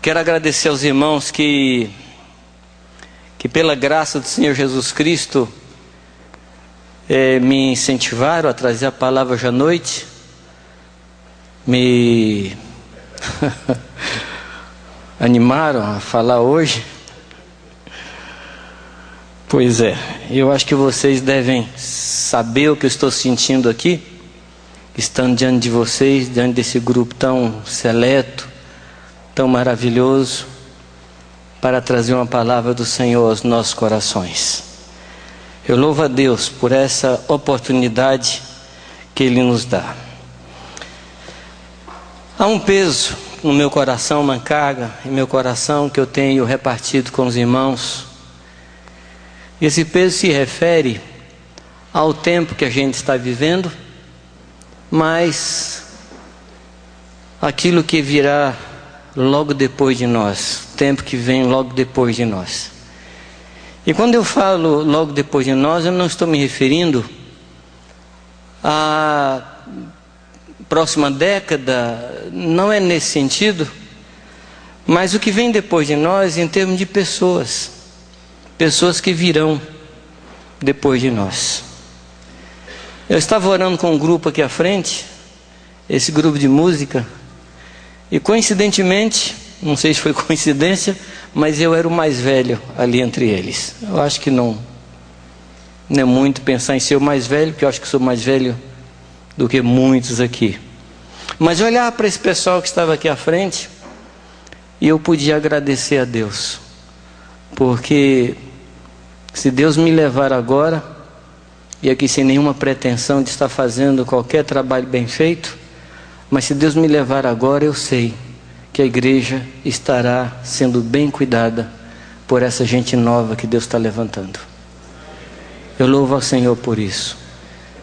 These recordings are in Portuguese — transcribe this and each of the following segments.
Quero agradecer aos irmãos que pela graça do Senhor Jesus Cristo me incentivaram a trazer a palavra hoje à noite, me animaram a falar hoje. Pois é, eu acho que vocês devem saber o que eu estou sentindo aqui, estando diante de vocês, diante desse grupo tão seleto, tão maravilhoso, para trazer uma palavra do Senhor aos nossos corações. Eu louvo a Deus por essa oportunidade que Ele nos dá. Há um peso no meu coração, uma carga em meu coração que eu tenho repartido com os irmãos. Esse peso se refere ao tempo que a gente está vivendo, mas aquilo que virá logo depois de nós, o tempo que vem logo depois de nós. E quando eu falo logo depois de nós, eu não estou me referindo à próxima década, não é nesse sentido, mas o que vem depois de nós em termos de pessoas que virão depois de nós. Eu estava orando com um grupo aqui à frente, esse grupo de música, e coincidentemente, não sei se foi coincidência, mas eu era o mais velho ali entre eles. Eu acho que não é muito pensar em ser o mais velho, porque eu acho que sou mais velho do que muitos aqui. Mas eu olhava para esse pessoal que estava aqui à frente e eu podia agradecer a Deus, porque se Deus me levar agora, e aqui sem nenhuma pretensão de estar fazendo qualquer trabalho bem feito, mas se Deus me levar agora, eu sei que a igreja estará sendo bem cuidada por essa gente nova que Deus está levantando. Eu louvo ao Senhor por isso.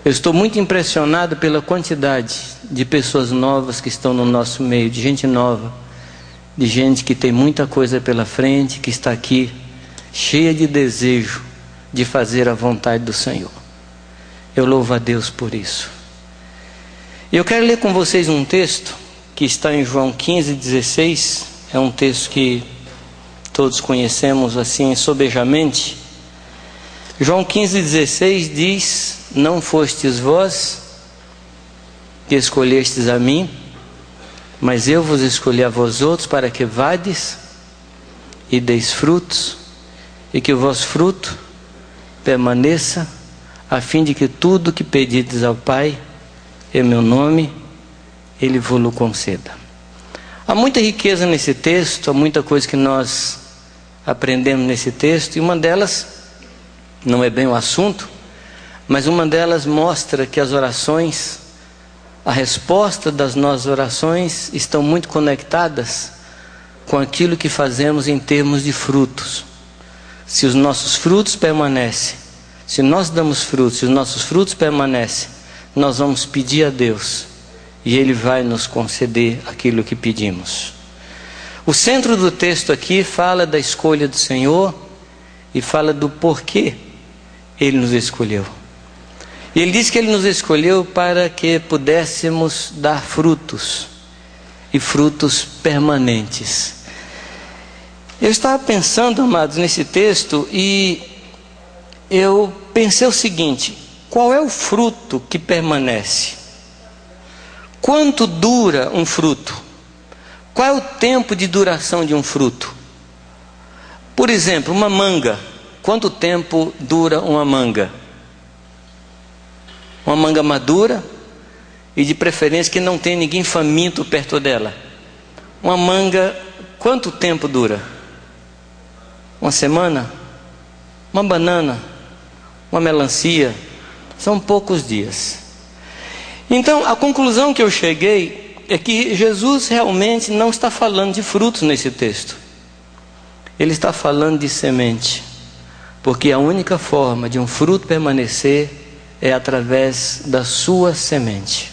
Eu estou muito impressionado pela quantidade de pessoas novas que estão no nosso meio, de gente nova, de gente que tem muita coisa pela frente, que está aqui cheia de desejo de fazer a vontade do Senhor. Eu louvo a Deus por isso. E eu quero ler com vocês um texto que está em João 15:16. É um texto que todos conhecemos assim sobejamente. João 15:16 diz: não fostes vós que escolhestes a mim, mas eu vos escolhi a vós outros para que vades e deis frutos, e que o vosso fruto permaneça, a fim de que tudo que pedides ao Pai em meu nome, Ele vos conceda. Há muita riqueza nesse texto, há muita coisa que nós aprendemos nesse texto, e uma delas, não é bem o assunto, mas uma delas mostra que as orações, a resposta das nossas orações estão muito conectadas com aquilo que fazemos em termos de frutos. Se os nossos frutos permanecem, se nós damos frutos, se os nossos frutos permanecem, nós vamos pedir a Deus e Ele vai nos conceder aquilo que pedimos. O centro do texto aqui fala da escolha do Senhor e fala do porquê Ele nos escolheu. E Ele diz que Ele nos escolheu para que pudéssemos dar frutos, e frutos permanentes. Eu estava pensando, amados, nesse texto, e eu pensei o seguinte: qual é o fruto que permanece? Quanto dura um fruto? Qual é o tempo de duração de um fruto? Por exemplo, uma manga. Quanto tempo dura uma manga? Uma manga madura, e de preferência que não tenha ninguém faminto perto dela. Uma manga, quanto tempo dura? Uma semana? Uma banana? Uma melancia? São poucos dias. Então, a conclusão que eu cheguei é que Jesus realmente não está falando de frutos nesse texto. Ele está falando de semente. Porque a única forma de um fruto permanecer é através da sua semente.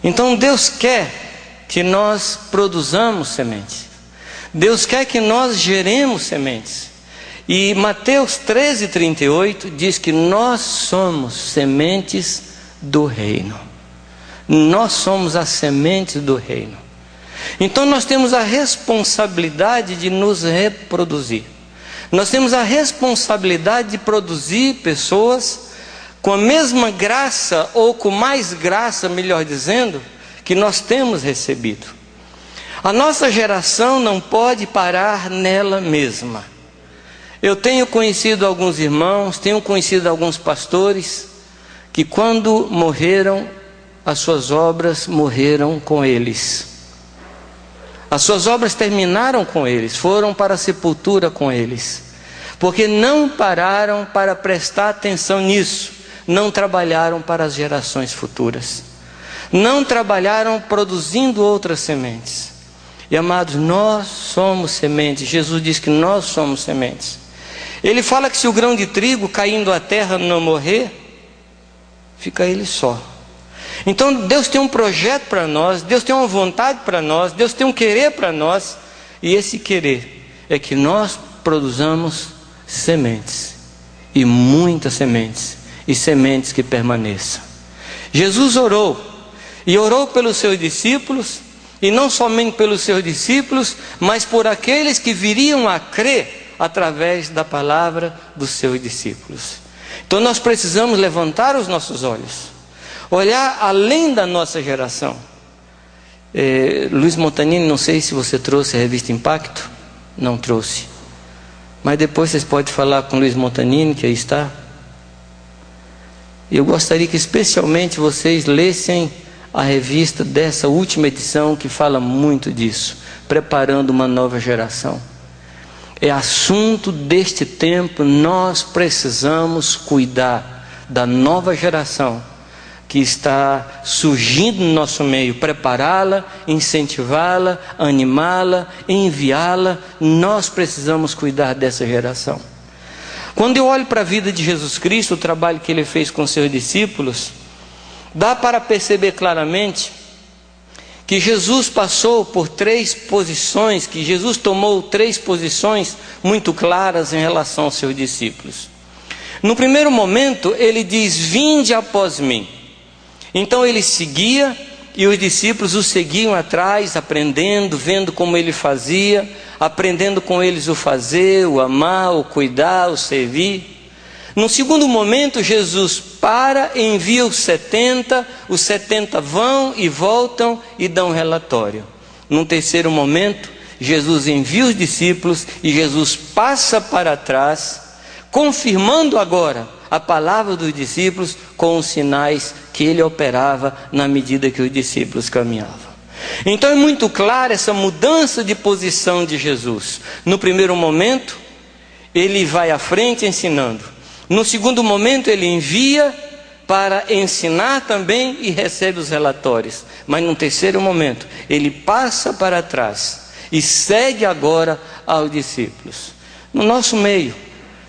Então, Deus quer que nós produzamos sementes. Deus quer que nós geremos sementes. E Mateus 13:38 diz que nós somos sementes do reino. Nós somos as sementes do reino. Então nós temos a responsabilidade de nos reproduzir. Nós temos a responsabilidade de produzir pessoas com a mesma graça, ou com mais graça, melhor dizendo, que nós temos recebido. A nossa geração não pode parar nela mesma. Eu tenho conhecido alguns irmãos, tenho conhecido alguns pastores, que quando morreram, as suas obras morreram com eles. As suas obras terminaram com eles, foram para a sepultura com eles, porque não pararam para prestar atenção nisso, não trabalharam para as gerações futuras, não trabalharam produzindo outras sementes. E amados, nós somos sementes. Jesus diz que nós somos sementes. Ele fala que se o grão de trigo caindo à terra não morrer, fica ele só. Então Deus tem um projeto para nós, Deus tem uma vontade para nós, Deus tem um querer para nós, e esse querer é que nós produzamos sementes, e muitas sementes, e sementes que permaneçam. Jesus orou, e orou pelos seus discípulos, e não somente pelos seus discípulos, mas por aqueles que viriam a crer através da palavra dos seus discípulos. Então nós precisamos levantar os nossos olhos, olhar além da nossa geração. Luiz Montanini, não sei se você trouxe a revista Impacto. Não trouxe, mas depois vocês podem falar com Luiz Montanini, que aí está. Eu gostaria que especialmente vocês lessem a revista dessa última edição, que fala muito disso, preparando uma nova geração. É assunto deste tempo. Nós precisamos cuidar da nova geração que está surgindo no nosso meio, prepará-la, incentivá-la, animá-la, enviá-la. Nós precisamos cuidar dessa geração. Quando eu olho para a vida de Jesus Cristo, o trabalho que ele fez com seus discípulos, dá para perceber claramente que Jesus passou por três posições, que Jesus tomou três posições muito claras em relação aos seus discípulos. No primeiro momento, ele diz: vinde após mim. Então ele seguia, e os discípulos o seguiam atrás, aprendendo, vendo como ele fazia, aprendendo com eles o fazer, o amar, o cuidar, o servir. No segundo momento, Jesus para, envia os 70 vão e voltam e dão relatório. Num terceiro momento, Jesus envia os discípulos e Jesus passa para trás, confirmando agora a palavra dos discípulos com os sinais que ele operava na medida que os discípulos caminhavam. Então é muito clara essa mudança de posição de Jesus. No primeiro momento, ele vai à frente ensinando. No segundo momento, ele envia para ensinar também e recebe os relatórios. Mas no terceiro momento, ele passa para trás e segue agora aos discípulos. No nosso meio,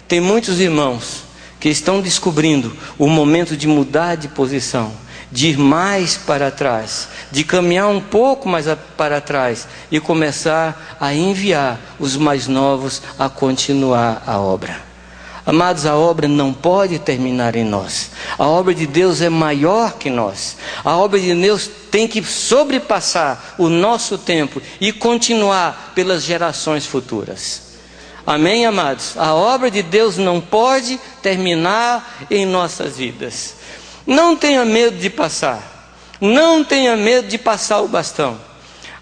tem muitos irmãos que estão descobrindo o momento de mudar de posição, de ir mais para trás, de caminhar um pouco mais para trás e começar a enviar os mais novos a continuar a obra. Amados, a obra não pode terminar em nós. A obra de Deus é maior que nós. A obra de Deus tem que sobrepassar o nosso tempo e continuar pelas gerações futuras. Amém, amados? A obra de Deus não pode terminar em nossas vidas. Não tenha medo de passar. Não tenha medo de passar o bastão.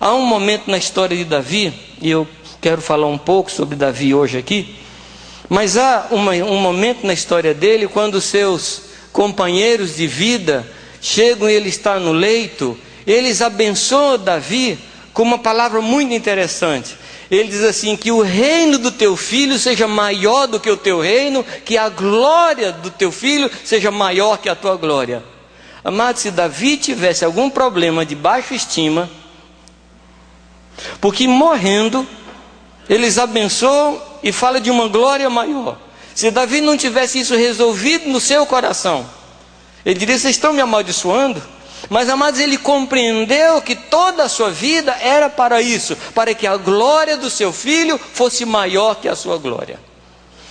Há um momento na história de Davi, e eu quero falar um pouco sobre Davi hoje aqui, mas há um momento na história dele, quando seus companheiros de vida chegam e ele está no leito, eles abençoam Davi com uma palavra muito interessante. Ele diz assim: que o reino do teu filho seja maior do que o teu reino, que a glória do teu filho seja maior que a tua glória. Amado, se Davi tivesse algum problema de baixa estima, porque morrendo, eles abençoam e falam de uma glória maior. Se Davi não tivesse isso resolvido no seu coração, ele diria: vocês estão me amaldiçoando? Mas, amados, ele compreendeu que toda a sua vida era para isso, para que a glória do seu filho fosse maior que a sua glória.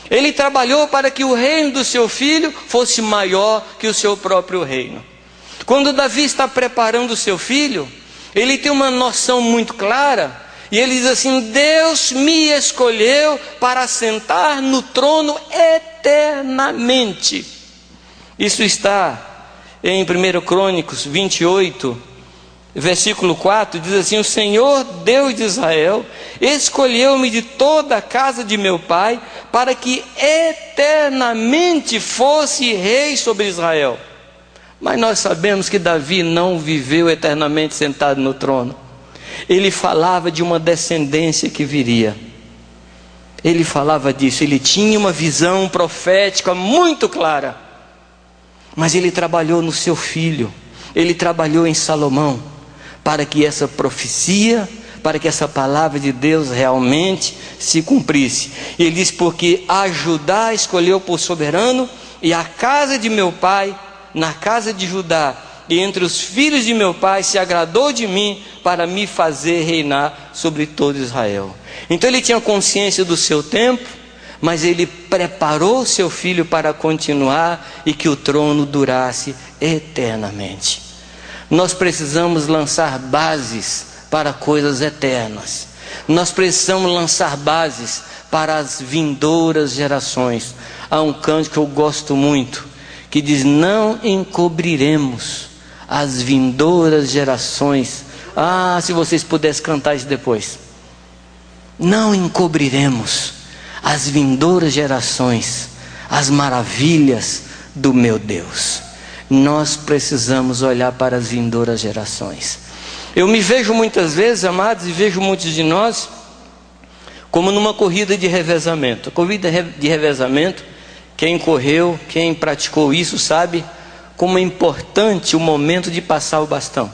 Ele trabalhou para que o reino do seu filho fosse maior que o seu próprio reino. Quando Davi está preparando o seu filho, Ele tem uma noção muito clara, e ele diz assim: Deus me escolheu para assentar no trono eternamente. Isso está em 1 Crônicas 28, versículo 4, diz assim: o Senhor Deus de Israel escolheu-me de toda a casa de meu pai, para que eternamente fosse rei sobre Israel. Mas nós sabemos que Davi não viveu eternamente sentado no trono. Ele falava de uma descendência que viria. Ele falava disso, ele tinha uma visão profética muito clara. Mas ele trabalhou no seu filho, ele trabalhou em Salomão, para que essa profecia, para que essa palavra de Deus realmente se cumprisse. E ele diz: porque a Judá escolheu por soberano, e a casa de meu pai, na casa de Judá, e entre os filhos de meu pai, se agradou de mim, para me fazer reinar sobre todo Israel. Então ele tinha consciência do seu tempo, mas ele preparou seu filho para continuar, e que o trono durasse eternamente. Nós precisamos lançar bases para coisas eternas. Nós precisamos lançar bases para as vindouras gerações. Há um cântico que eu gosto muito, que diz: não encobriremos as vindouras gerações. Se vocês pudessem cantar isso depois. Não encobriremos as vindouras gerações as maravilhas do meu Deus. Nós precisamos olhar para as vindouras gerações. Eu me vejo muitas vezes, amados, e vejo muitos de nós como numa corrida de revezamento. A corrida de revezamento, quem correu, quem praticou isso sabe como é importante o momento de passar o bastão.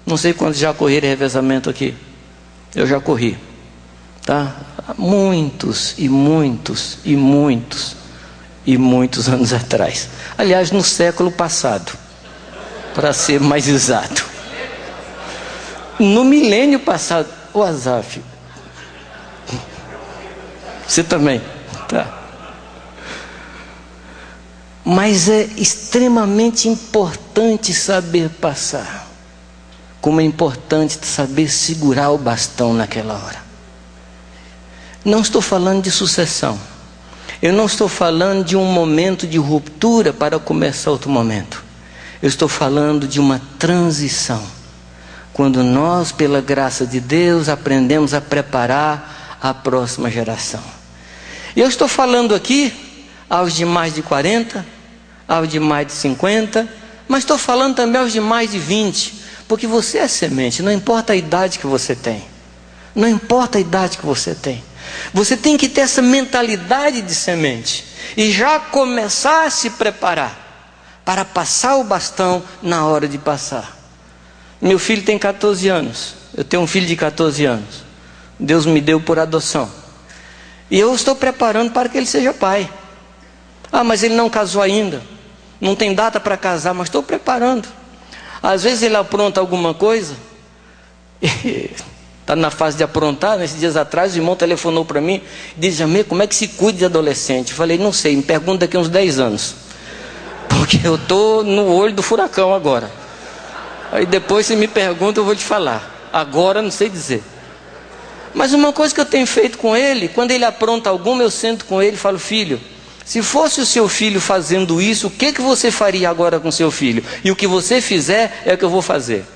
Não sei quantos já correram revezamento aqui. Eu já corri, tá? Muitos e muitos e muitos e muitos anos atrás. Aliás, no século passado, para ser mais exato. No milênio passado. O Azaf, você também, tá? Mas é extremamente importante saber passar. Como é importante saber segurar o bastão naquela hora. Não estou falando de sucessão. Eu não estou falando de um momento de ruptura para começar outro momento. Eu estou falando de uma transição. Quando nós, pela graça de Deus, aprendemos a preparar a próxima geração. E eu estou falando aqui aos de mais de 40, aos de mais de 50, mas estou falando também aos de mais de 20, porque você é semente, não importa a idade que você tem. Não importa a idade que você tem. Você tem que ter essa mentalidade de semente e já começar a se preparar para passar o bastão na hora de passar. Meu filho tem 14 anos. Eu tenho um filho de 14 anos. Deus me deu por adoção. E eu estou preparando para que ele seja pai. Mas ele não casou ainda. Não tem data para casar, mas estou preparando. Às vezes ele apronta alguma coisa. Está na fase de aprontar. Nesses dias atrás o irmão telefonou para mim e disse: Jamê, como é que se cuida de adolescente? Eu falei: não sei, me pergunta daqui a uns 10 anos. Porque eu estou no olho do furacão agora. Aí depois você me pergunta, eu vou te falar. Agora não sei dizer. Mas uma coisa que eu tenho feito com ele, quando ele apronta alguma, eu sento com ele e falo: filho, se fosse o seu filho fazendo isso, o que você faria agora com seu filho? E o que você fizer é o que eu vou fazer.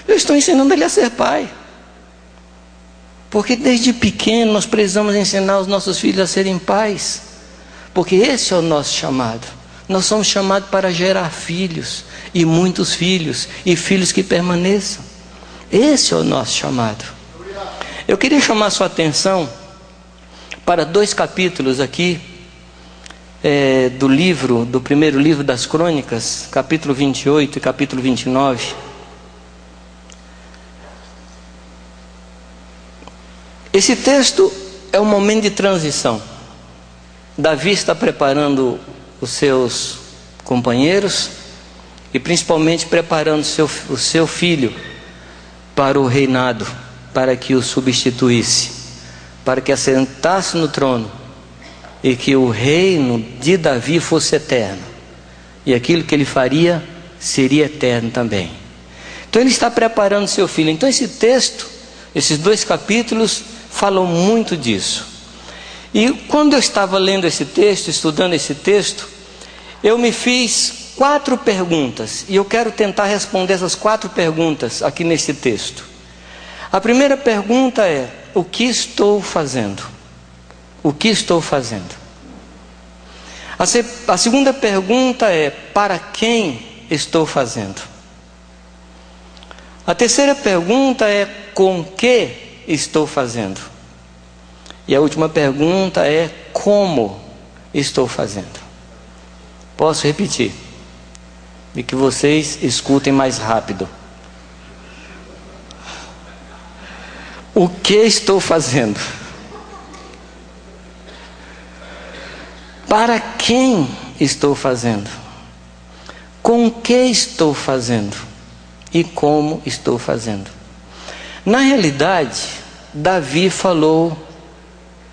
Eu estou ensinando ele a ser pai. Porque desde pequeno nós precisamos ensinar os nossos filhos a serem pais. Porque esse é o nosso chamado. Nós somos chamados para gerar filhos, e muitos filhos, e filhos que permaneçam. Esse é o nosso chamado. Eu queria chamar a sua atenção para 2 capítulos aqui, do primeiro livro das Crônicas, capítulo 28 e capítulo 29. Esse texto é um momento de transição. Davi está preparando os seus companheiros e principalmente preparando o seu filho para o reinado, para que o substituísse, para que assentasse no trono e que o reino de Davi fosse eterno, e aquilo que ele faria seria eterno também. Então ele está preparando seu filho. Então esse texto, esses 2 capítulos, falam muito disso. E quando eu estava lendo esse texto, estudando esse texto, eu me fiz 4 perguntas. E eu quero tentar responder essas 4 perguntas aqui nesse texto. A primeira pergunta é: o que estou fazendo? O que estou fazendo? A segunda pergunta é: para quem estou fazendo? A terceira pergunta é: com que estou fazendo? E a última pergunta é: como estou fazendo? Posso repetir? E que vocês escutem mais rápido. O que estou fazendo? Para quem estou fazendo? Com que estou fazendo? E como estou fazendo? Na realidade, Davi falou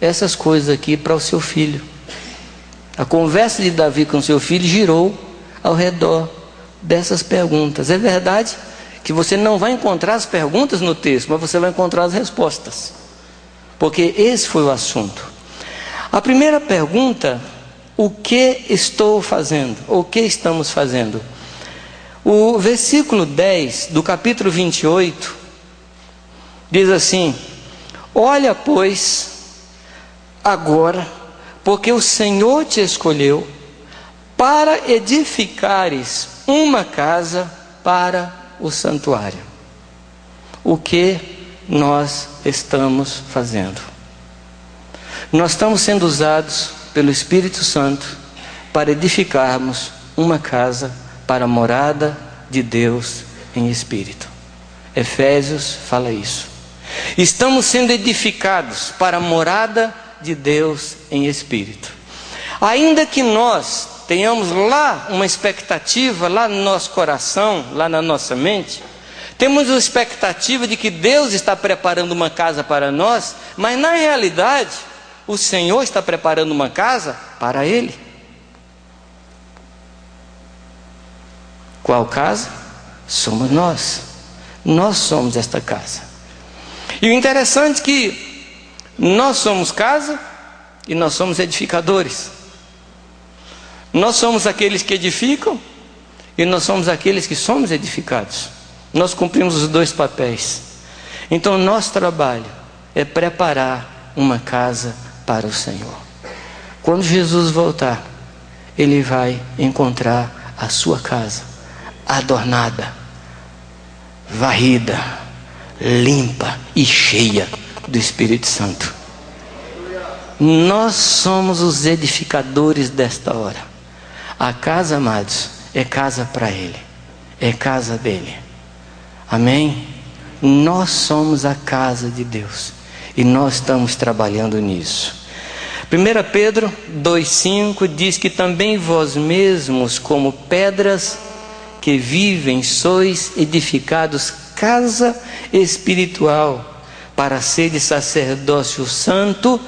essas coisas aqui para o seu filho. A conversa de Davi com seu filho girou ao redor dessas perguntas. É verdade que você não vai encontrar as perguntas no texto, mas você vai encontrar as respostas, porque esse foi o assunto. A primeira pergunta: o que estou fazendo? O que estamos fazendo? O versículo 10 do capítulo 28 diz assim: olha, pois, agora, porque o Senhor te escolheu para edificares uma casa para o santuário. O que nós estamos fazendo? Nós estamos sendo usados pelo Espírito Santo para edificarmos uma casa para a morada de Deus em espírito. Efésios fala isso. Estamos sendo edificados para a morada de Deus em espírito. Ainda que nós tenhamos lá uma expectativa, lá no nosso coração, lá na nossa mente, temos a expectativa de que Deus está preparando uma casa para nós, mas na realidade, o Senhor está preparando uma casa para Ele. Qual casa? Somos nós. Nós somos esta casa. E o interessante é que nós somos casa e nós somos edificadores. Nós somos aqueles que edificam e nós somos aqueles que somos edificados. Nós cumprimos os 2 papéis. Então nosso trabalho é preparar uma casa para o Senhor. Quando Jesus voltar, Ele vai encontrar a sua casa adornada, varrida, limpa e cheia do Espírito Santo. Nós somos os edificadores desta hora. A casa, amados, é casa para Ele, é casa dele. Amém? Nós somos a casa de Deus e nós estamos trabalhando nisso. 1 Pedro 2,5 diz que também vós mesmos, como pedras que vivem, sois edificados casa espiritual, para ser de sacerdócio santo,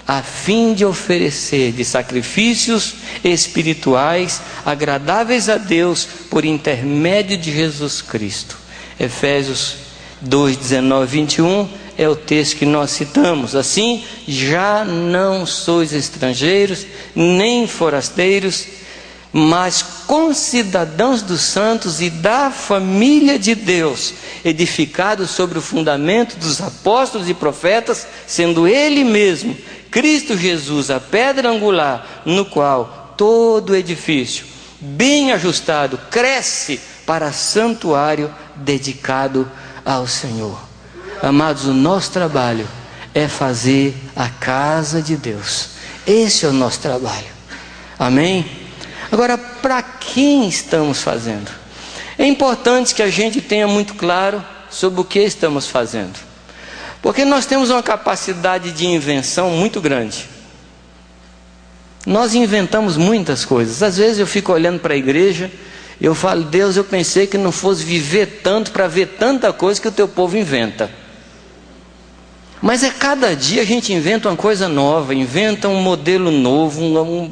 a fim de oferecer de sacrifícios espirituais agradáveis a Deus por intermédio de Jesus Cristo. Efésios 2, 19, 21 é o texto que nós citamos. Assim, já não sois estrangeiros nem forasteiros, mas concidadãos dos santos e da família de Deus, edificados sobre o fundamento dos apóstolos e profetas, sendo Ele mesmo, Cristo Jesus, a pedra angular, no qual todo edifício, bem ajustado, cresce para santuário dedicado ao Senhor. Amados, o nosso trabalho é fazer a casa de Deus. Esse é o nosso trabalho. Amém? Agora, para quem estamos fazendo? É importante que a gente tenha muito claro sobre o que estamos fazendo, porque nós temos uma capacidade de invenção muito grande. Nós inventamos muitas coisas. Às vezes eu fico olhando para a igreja, eu falo: Deus, eu pensei que não fosse viver tanto para ver tanta coisa que o teu povo inventa. Mas cada dia a gente inventa uma coisa nova, inventa um modelo novo,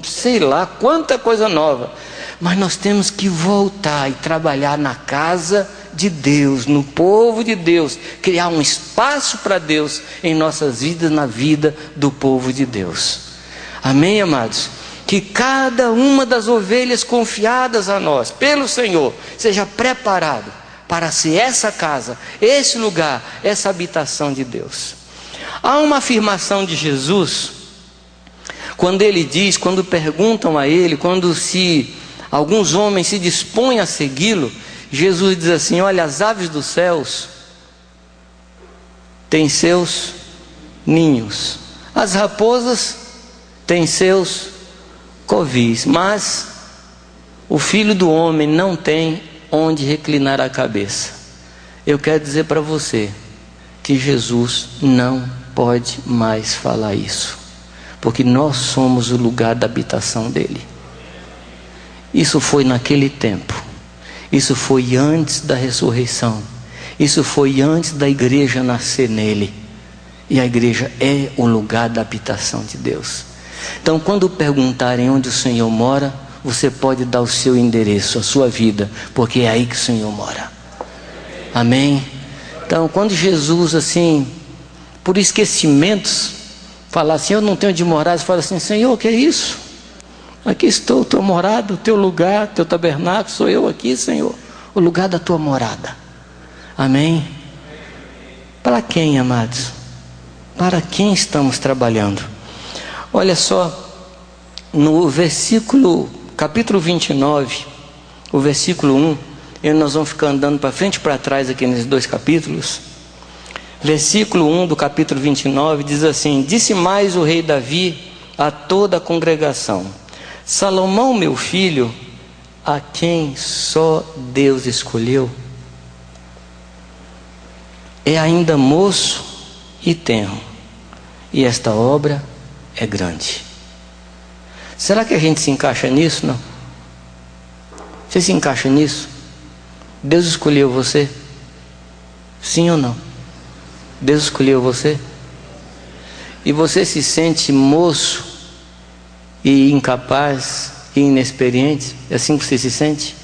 sei lá, quanta coisa nova. Mas nós temos que voltar e trabalhar na casa de Deus, no povo de Deus, criar um espaço para Deus em nossas vidas, na vida do povo de Deus. Amém, amados? Que cada uma das ovelhas confiadas a nós pelo Senhor seja preparado para ser essa casa, esse lugar, essa habitação de Deus. Há uma afirmação de Jesus, quando ele diz, quando perguntam a ele, quando alguns homens se dispõem a segui-lo, Jesus diz assim: olha, as aves dos céus têm seus ninhos, as raposas têm seus covis, mas o Filho do Homem não tem onde reclinar a cabeça. Eu quero dizer para você que Jesus não pode mais falar isso, porque nós somos o lugar da habitação dele. Isso foi naquele tempo, isso foi antes da ressurreição, isso foi antes da igreja nascer nele, e a igreja é o lugar da habitação de Deus. Então, quando perguntarem onde o Senhor mora, você pode dar o seu endereço, a sua vida, porque é aí que o Senhor mora. Amém? Então, quando Jesus, assim, por esquecimentos, falar assim: eu não tenho onde morar, você fala assim: Senhor, o que é isso? Aqui estou, tua morada, o teu lugar, teu tabernáculo, sou eu aqui, Senhor, o lugar da tua morada. Amém? Para quem, amados? Para quem estamos trabalhando? Olha só, no versículo, capítulo 29, o versículo 1, e nós vamos ficar andando para frente e para trás aqui nesses dois capítulos. Versículo 1 do capítulo 29 diz assim: disse mais o rei Davi a toda a congregação: Salomão, meu filho, a quem só Deus escolheu, é ainda moço e tenro, e esta obra é grande. Será que a gente se encaixa nisso? Não? Você se encaixa nisso? Deus escolheu você? Sim ou não? Deus escolheu você? E você se sente moço e incapaz e inexperiente? É assim que você se sente?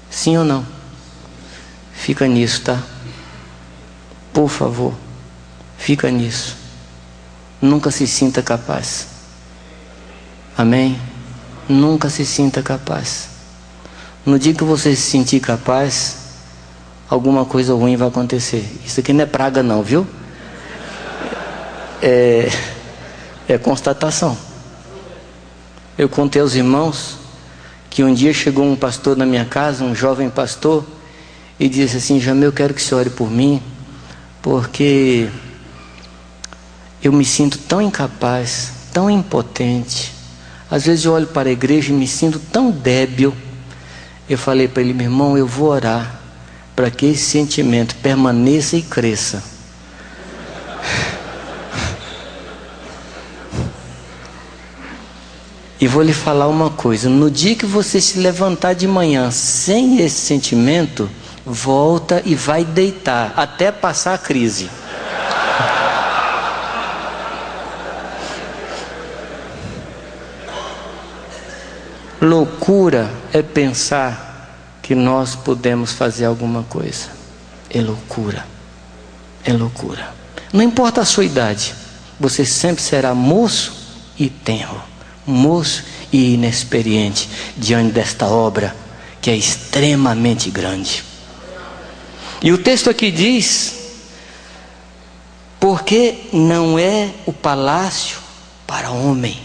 Sim ou não? Fica nisso, tá? Por favor, fica nisso. Nunca se sinta capaz. Amém? Nunca se sinta capaz. No dia que você se sentir capaz, alguma coisa ruim vai acontecer. Isso aqui não é praga não, viu? É constatação. Eu contei aos irmãos que um dia chegou um pastor na minha casa, um jovem pastor, e disse assim: Jamil, eu quero que você ore por mim, porque eu me sinto tão incapaz, tão impotente. Às vezes eu olho para a igreja e me sinto tão débil. Eu falei para ele: meu irmão, eu vou orar para que esse sentimento permaneça e cresça. E vou lhe falar uma coisa: no dia que você se levantar de manhã sem esse sentimento, volta e vai deitar até passar a crise. Loucura é pensar que nós podemos fazer alguma coisa. É loucura. É loucura. Não importa a sua idade, você sempre será moço e tenro, moço e inexperiente diante desta obra que é extremamente grande. E o texto aqui diz: porque não é o palácio para homem,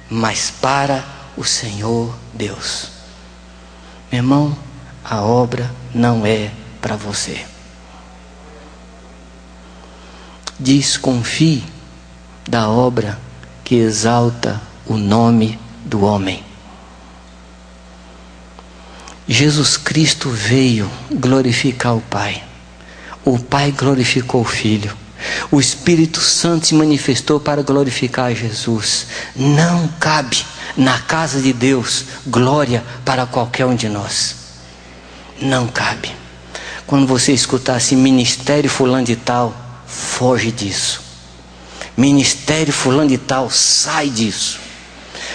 mas para o Senhor Deus. Meu irmão, a obra não é para você. Desconfie da obra que exalta o nome do homem. Jesus Cristo veio glorificar o Pai. O Pai glorificou o Filho. O Espírito Santo se manifestou para glorificar Jesus. Não cabe na casa de Deus glória para qualquer um de nós. Não cabe. Quando você escutar assim: ministério fulano de tal, foge disso. Ministério fulano de tal, sai disso.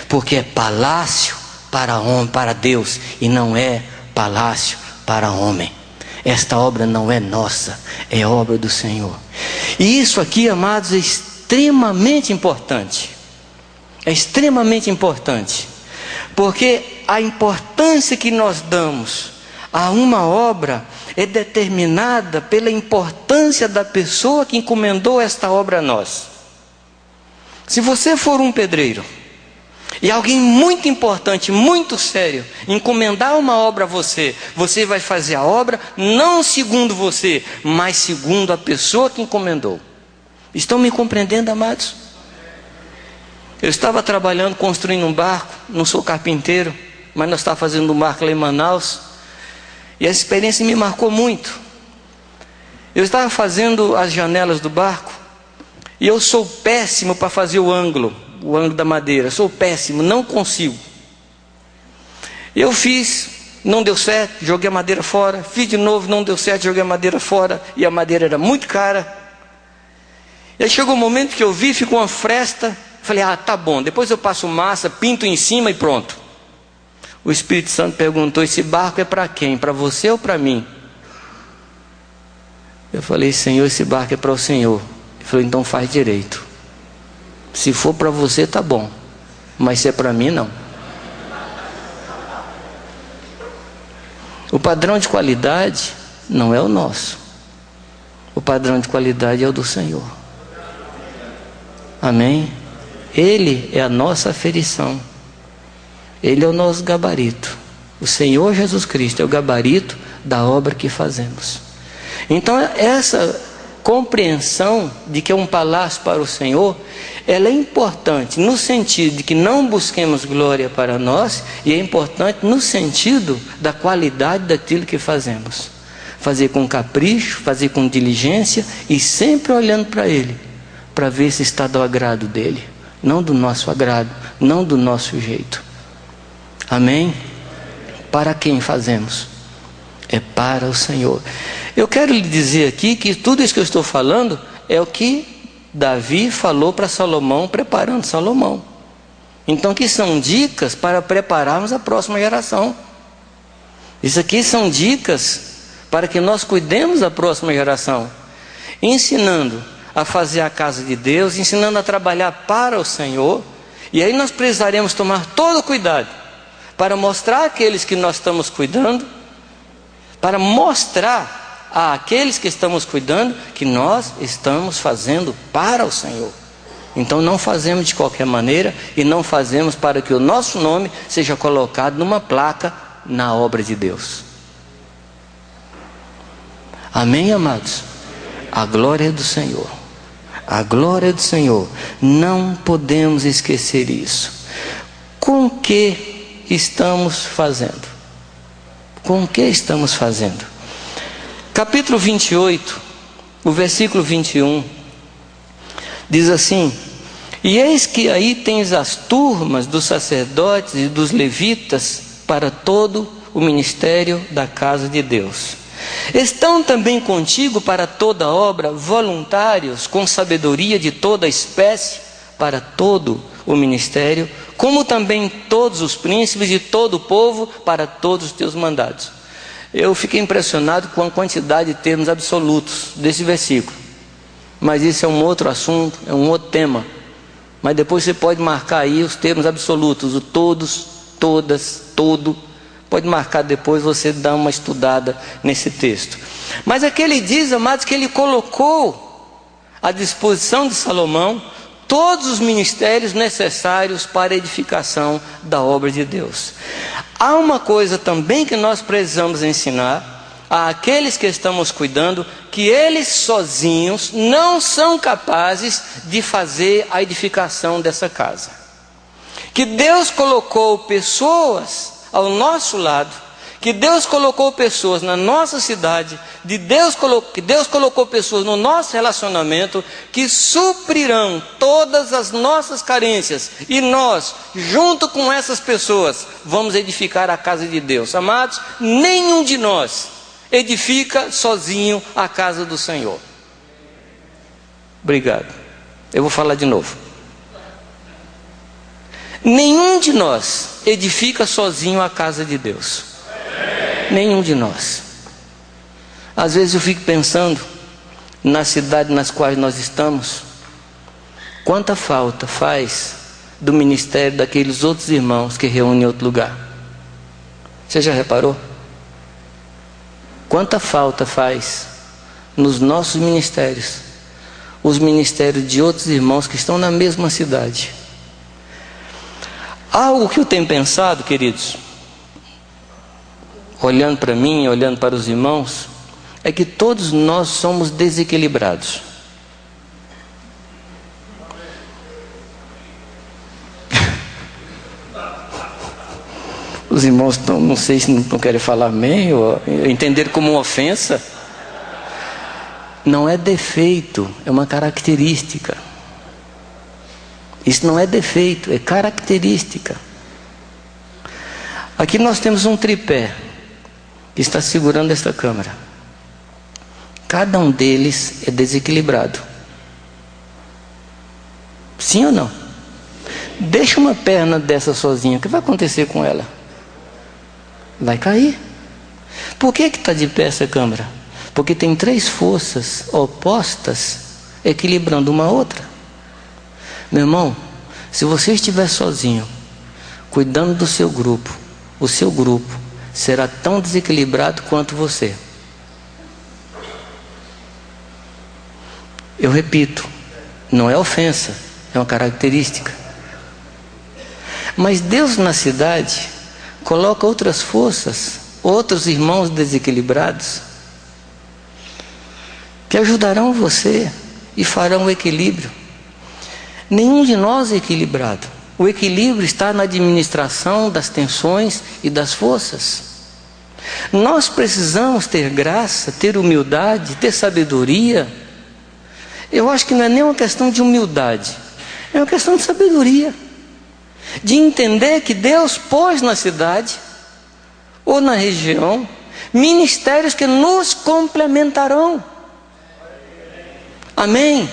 Porque é palácio para homem, para Deus, e não é palácio para homem. Esta obra não é nossa, é obra do Senhor. E isso aqui, amados, é extremamente importante. É extremamente importante. Porque a importância que nós damos a uma obra é determinada pela importância da pessoa que encomendou esta obra a nós. Se você for um pedreiro e alguém muito importante, muito sério, encomendar uma obra a você, você vai fazer a obra não segundo você, mas segundo a pessoa que encomendou. Estão me compreendendo, amados? Eu estava trabalhando, construindo um barco, não sou carpinteiro, mas nós estávamos fazendo um barco lá em Manaus, e essa experiência me marcou muito. Eu estava fazendo as janelas do barco, e eu sou péssimo para fazer o ângulo da madeira, sou péssimo, não consigo. Eu fiz, não deu certo, joguei a madeira fora, fiz de novo, não deu certo, joguei a madeira fora, e a madeira era muito cara. E aí chegou um momento que eu vi, ficou uma fresta, falei, tá bom, depois eu passo massa, pinto em cima e pronto. O Espírito Santo perguntou, esse barco é para quem? Para você ou para mim? Eu falei, Senhor, esse barco é para o Senhor. Ele falou, então faz direito. Se for para você, tá bom, mas se é para mim, não. O padrão de qualidade não é o nosso. O padrão de qualidade é o do Senhor. Amém? Ele é a nossa aferição. Ele é o nosso gabarito. O Senhor Jesus Cristo é o gabarito da obra que fazemos. Então essa compreensão de que é um palácio para o Senhor, ela é importante no sentido de que não busquemos glória para nós, e é importante no sentido da qualidade daquilo que fazemos. Fazer com capricho, fazer com diligência e sempre olhando para Ele, para ver se está do agrado dEle, não do nosso agrado, não do nosso jeito. Amém? Para quem fazemos? É para o Senhor. Eu quero lhe dizer aqui que tudo isso que eu estou falando é o que Davi falou para Salomão, preparando Salomão. Então que são dicas para prepararmos a próxima geração. Isso aqui são dicas para que nós cuidemos da próxima geração, ensinando a fazer a casa de Deus, ensinando a trabalhar para o Senhor. E aí nós precisaremos tomar todo o cuidado para mostrar àqueles que nós estamos cuidando, para mostrar àqueles que estamos cuidando que nós estamos fazendo para o Senhor. Então não fazemos de qualquer maneira, e não fazemos para que o nosso nome seja colocado numa placa na obra de Deus. Amém, amados? A glória é do Senhor. A glória é do Senhor. Não podemos esquecer isso. Com que estamos fazendo? Com que estamos fazendo? Capítulo 28, o versículo 21, diz assim: e eis que aí tens as turmas dos sacerdotes e dos levitas para todo o ministério da casa de Deus. Estão também contigo para toda obra voluntários com sabedoria de toda espécie para todo o ministério, como também todos os príncipes de todo o povo para todos os teus mandados. Eu fiquei impressionado com a quantidade de termos absolutos desse versículo, mas isso é um outro assunto, é um outro tema. Mas depois você pode marcar aí os termos absolutos, o todos, todas, todo. Pode marcar depois, você dá uma estudada nesse texto. Mas aqui ele diz, amados, que ele colocou à disposição de Salomão todos os ministérios necessários para a edificação da obra de Deus. Há uma coisa também que nós precisamos ensinar àqueles que estamos cuidando, que eles sozinhos não são capazes de fazer a edificação dessa casa. Que Deus colocou pessoas ao nosso lado, que Deus colocou pessoas na nossa cidade, que Deus colocou pessoas no nosso relacionamento, que suprirão todas as nossas carências, e nós, junto com essas pessoas, vamos edificar a casa de Deus. Amados, nenhum de nós edifica sozinho a casa do Senhor. Obrigado. Eu vou falar de novo. Nenhum de nós edifica sozinho a casa de Deus. Nenhum de nós. Às vezes eu fico pensando, na cidade nas quais nós estamos, quanta falta faz do ministério daqueles outros irmãos que reúnem em outro lugar. Você já reparou? Quanta falta faz nos nossos ministérios, os ministérios de outros irmãos que estão na mesma cidade. Algo que eu tenho pensado, queridos, olhando para mim, olhando para os irmãos, é que todos nós somos desequilibrados. Os irmãos não sei se não querem falar amém ou entender como uma ofensa. Não é defeito, é uma característica. Isso não é defeito, é característica. Aqui nós temos um tripé que está segurando esta câmera. Cada um deles é desequilibrado. Sim ou não? Deixa uma perna dessa sozinha, o que vai acontecer com ela? Vai cair. Por que está de pé essa câmera? Porque tem 3 forças opostas equilibrando uma outra. Meu irmão, se você estiver sozinho, cuidando do seu grupo, o seu grupo será tão desequilibrado quanto você. Eu repito, não é ofensa, é uma característica. Mas Deus na cidade coloca outras forças, outros irmãos desequilibrados, que ajudarão você e farão o equilíbrio. Nenhum de nós é equilibrado. O equilíbrio está na administração das tensões e das forças. Nós precisamos ter graça, ter humildade, ter sabedoria. Eu acho que não é nem uma questão de humildade, é uma questão de sabedoria, de entender que Deus pôs na cidade ou na região ministérios que nos complementarão. Amém?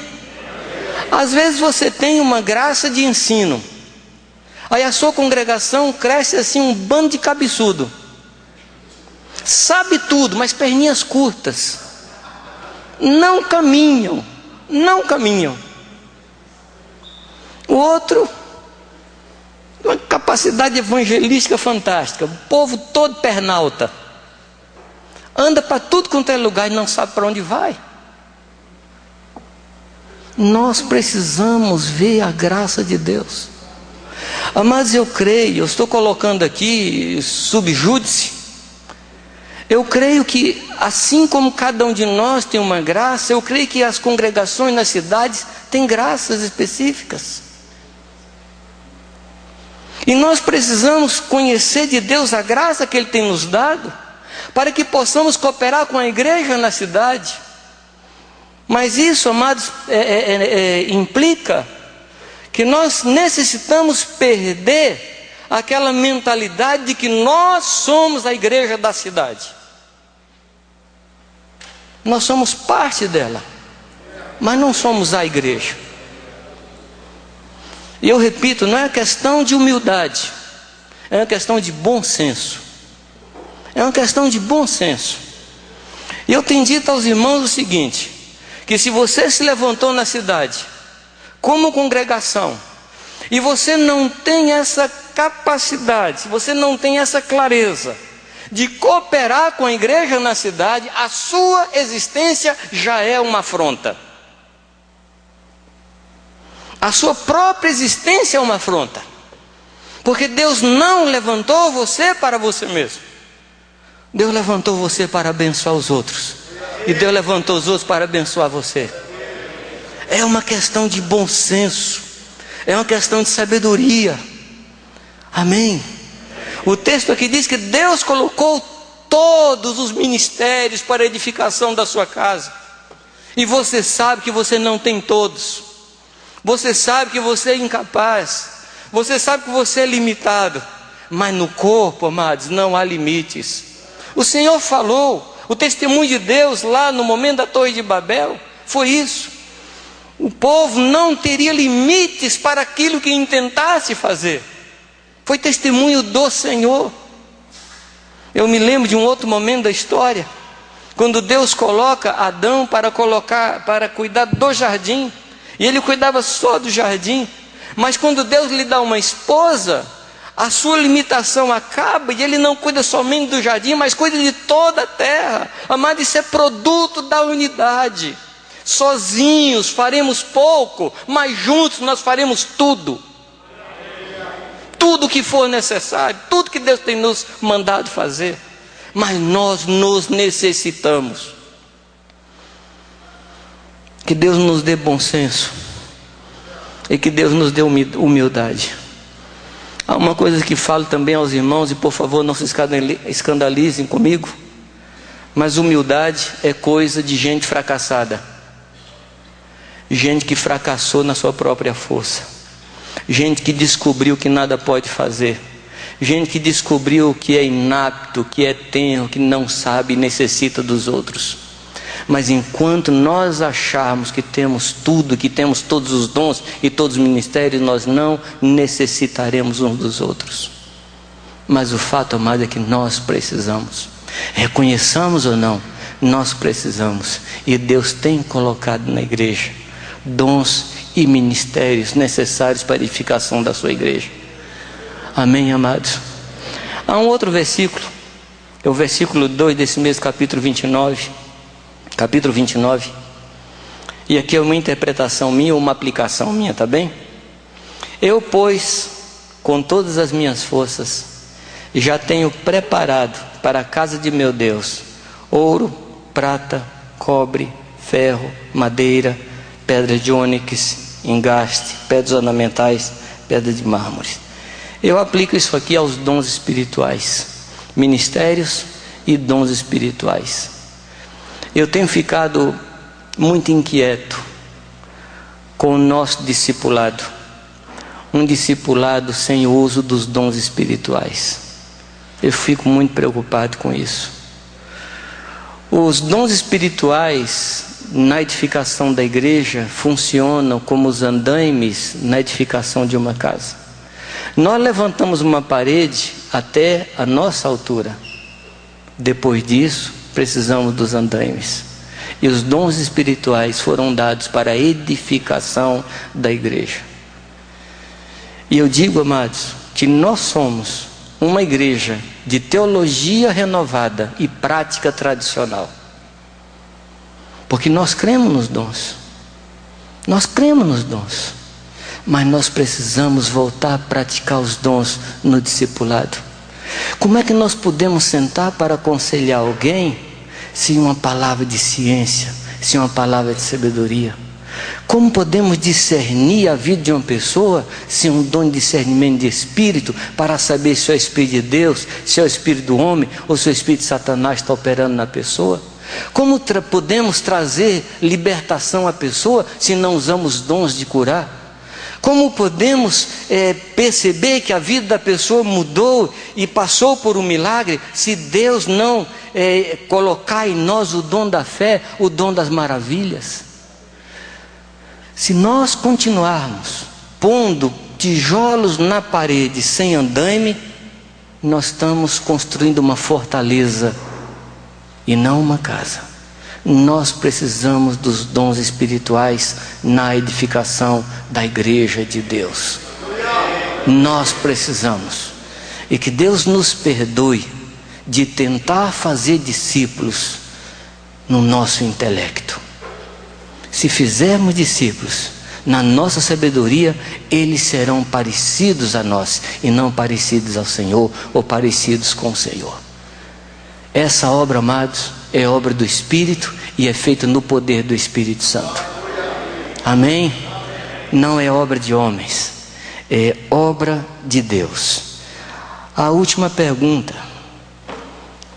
Às vezes você tem uma graça de ensino, aí a sua congregação cresce assim um bando de cabeçudo, sabe tudo, mas perninhas curtas, não caminham. O outro, uma capacidade evangelística fantástica, o povo todo pernalta, anda para tudo quanto é lugar e não sabe para onde vai. Nós precisamos ver a graça de Deus. Amados, eu creio, eu estou colocando aqui subjúdice. Eu creio que assim como cada um de nós tem uma graça, eu creio que as congregações nas cidades têm graças específicas. E nós precisamos conhecer de Deus a graça que Ele tem nos dado, para que possamos cooperar com a igreja na cidade. Mas isso, amados, implica que nós necessitamos perder aquela mentalidade de que nós somos a igreja da cidade. Nós somos parte dela, mas não somos a igreja. E eu repito, não é uma questão de humildade, é uma questão de bom senso. É uma questão de bom senso. E eu tenho dito aos irmãos o seguinte, que se você se levantou na cidade como congregação e você não tem essa capacidade, se você não tem essa clareza de cooperar com a igreja na cidade, a sua existência já é uma afronta. A sua própria existência é uma afronta, porque Deus não levantou você para você mesmo. Deus levantou você para abençoar os outros, e Deus levantou os outros para abençoar você. É uma questão de bom senso, é uma questão de sabedoria. Amém? O texto aqui diz que Deus colocou todos os ministérios para a edificação da sua casa. E você sabe que você não tem todos. Você sabe que você é incapaz. Você sabe que você é limitado. Mas no corpo, amados, não há limites. O Senhor falou, o testemunho de Deus lá no momento da Torre de Babel foi isso. O povo não teria limites para aquilo que intentasse fazer. Foi testemunho do Senhor. Eu me lembro de um outro momento da história, Quando Deus coloca Adão para cuidar do jardim, e ele cuidava só do jardim, mas quando Deus lhe dá uma esposa, a sua limitação acaba e ele não cuida somente do jardim, mas cuida de toda a terra. Amado, isso é produto da unidade. Sozinhos faremos pouco, mas juntos nós faremos tudo. Tudo que for necessário, tudo que Deus tem nos mandado fazer. Mas nós nos necessitamos. Que Deus nos dê bom senso e que Deus nos dê humildade. Há uma coisa que falo também aos irmãos, e por favor não se escandalizem comigo, mas humildade é coisa de gente fracassada, gente que fracassou na sua própria força, gente que descobriu que nada pode fazer, gente que descobriu que é inapto, que é tenro, que não sabe e necessita dos outros. Mas enquanto nós acharmos que temos tudo, que temos todos os dons e todos os ministérios, nós não necessitaremos uns dos outros. Mas o fato, amado, é que nós precisamos. Reconheçamos ou não, nós precisamos. E Deus tem colocado na igreja dons e ministérios necessários para a edificação da sua igreja. Amém, amados? Há um outro versículo, é o versículo 2 desse mesmo capítulo 29. Capítulo 29, e aqui é uma interpretação minha, uma aplicação minha, tá bem? Eu, pois, com todas as minhas forças, já tenho preparado para a casa de meu Deus ouro, prata, cobre, ferro, madeira, pedra de ônix, engaste, pedras ornamentais, pedra de mármore. Eu aplico isso aqui aos dons espirituais, ministérios e dons espirituais. Eu tenho ficado muito inquieto com o nosso discipulado. Um discipulado sem o uso dos dons espirituais. Eu fico muito preocupado com isso. Os dons espirituais na edificação da igreja funcionam como os andaimes na edificação de uma casa. Nós levantamos uma parede até a nossa altura. Depois disso, precisamos dos andaimes. E os dons espirituais foram dados para a edificação da igreja. E eu digo, amados, que nós somos uma igreja de teologia renovada e prática tradicional. Porque nós cremos nos dons. Nós cremos nos dons. Mas nós precisamos voltar a praticar os dons no discipulado. Como é que nós podemos sentar para aconselhar alguém sem uma palavra de ciência, sem uma palavra de sabedoria? Como podemos discernir a vida de uma pessoa sem um dom de discernimento de espírito, para saber se é o espírito de Deus, se é o espírito do homem ou se o espírito de Satanás está operando na pessoa? Como podemos trazer libertação à pessoa se não usamos dons de curar? Como podemos perceber que a vida da pessoa mudou e passou por um milagre, se Deus não colocar em nós o dom da fé, o dom das maravilhas? Se nós continuarmos pondo tijolos na parede sem andaime, nós estamos construindo uma fortaleza e não uma casa. Nós precisamos dos dons espirituais na edificação da igreja de Deus. Nós precisamos. E que Deus nos perdoe de tentar fazer discípulos no nosso intelecto. Se fizermos discípulos na nossa sabedoria, eles serão parecidos a nós e não parecidos ao Senhor ou parecidos com o Senhor. Essa obra, amados, é obra do Espírito e é feita no poder do Espírito Santo. Amém? Não é obra de homens, é obra de Deus. A última pergunta: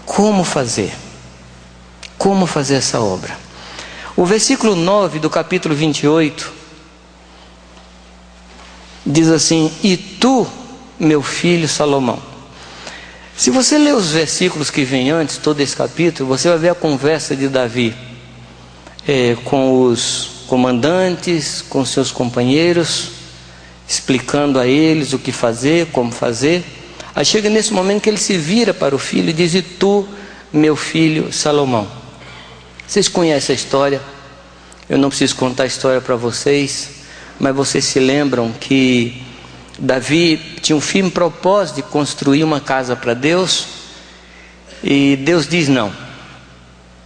como fazer? Como fazer essa obra? O versículo 9 do capítulo 28 diz assim: e tu, meu filho Salomão. Se você ler os versículos que vêm antes, todo esse capítulo, você vai ver a conversa de Davi com os comandantes, com seus companheiros, explicando a eles o que fazer, como fazer. Aí chega nesse momento que ele se vira para o filho e diz: e tu, meu filho Salomão. Vocês conhecem a história, eu não preciso contar a história para vocês, mas vocês se lembram que Davi tinha um firme propósito de construir uma casa para Deus, e Deus diz não.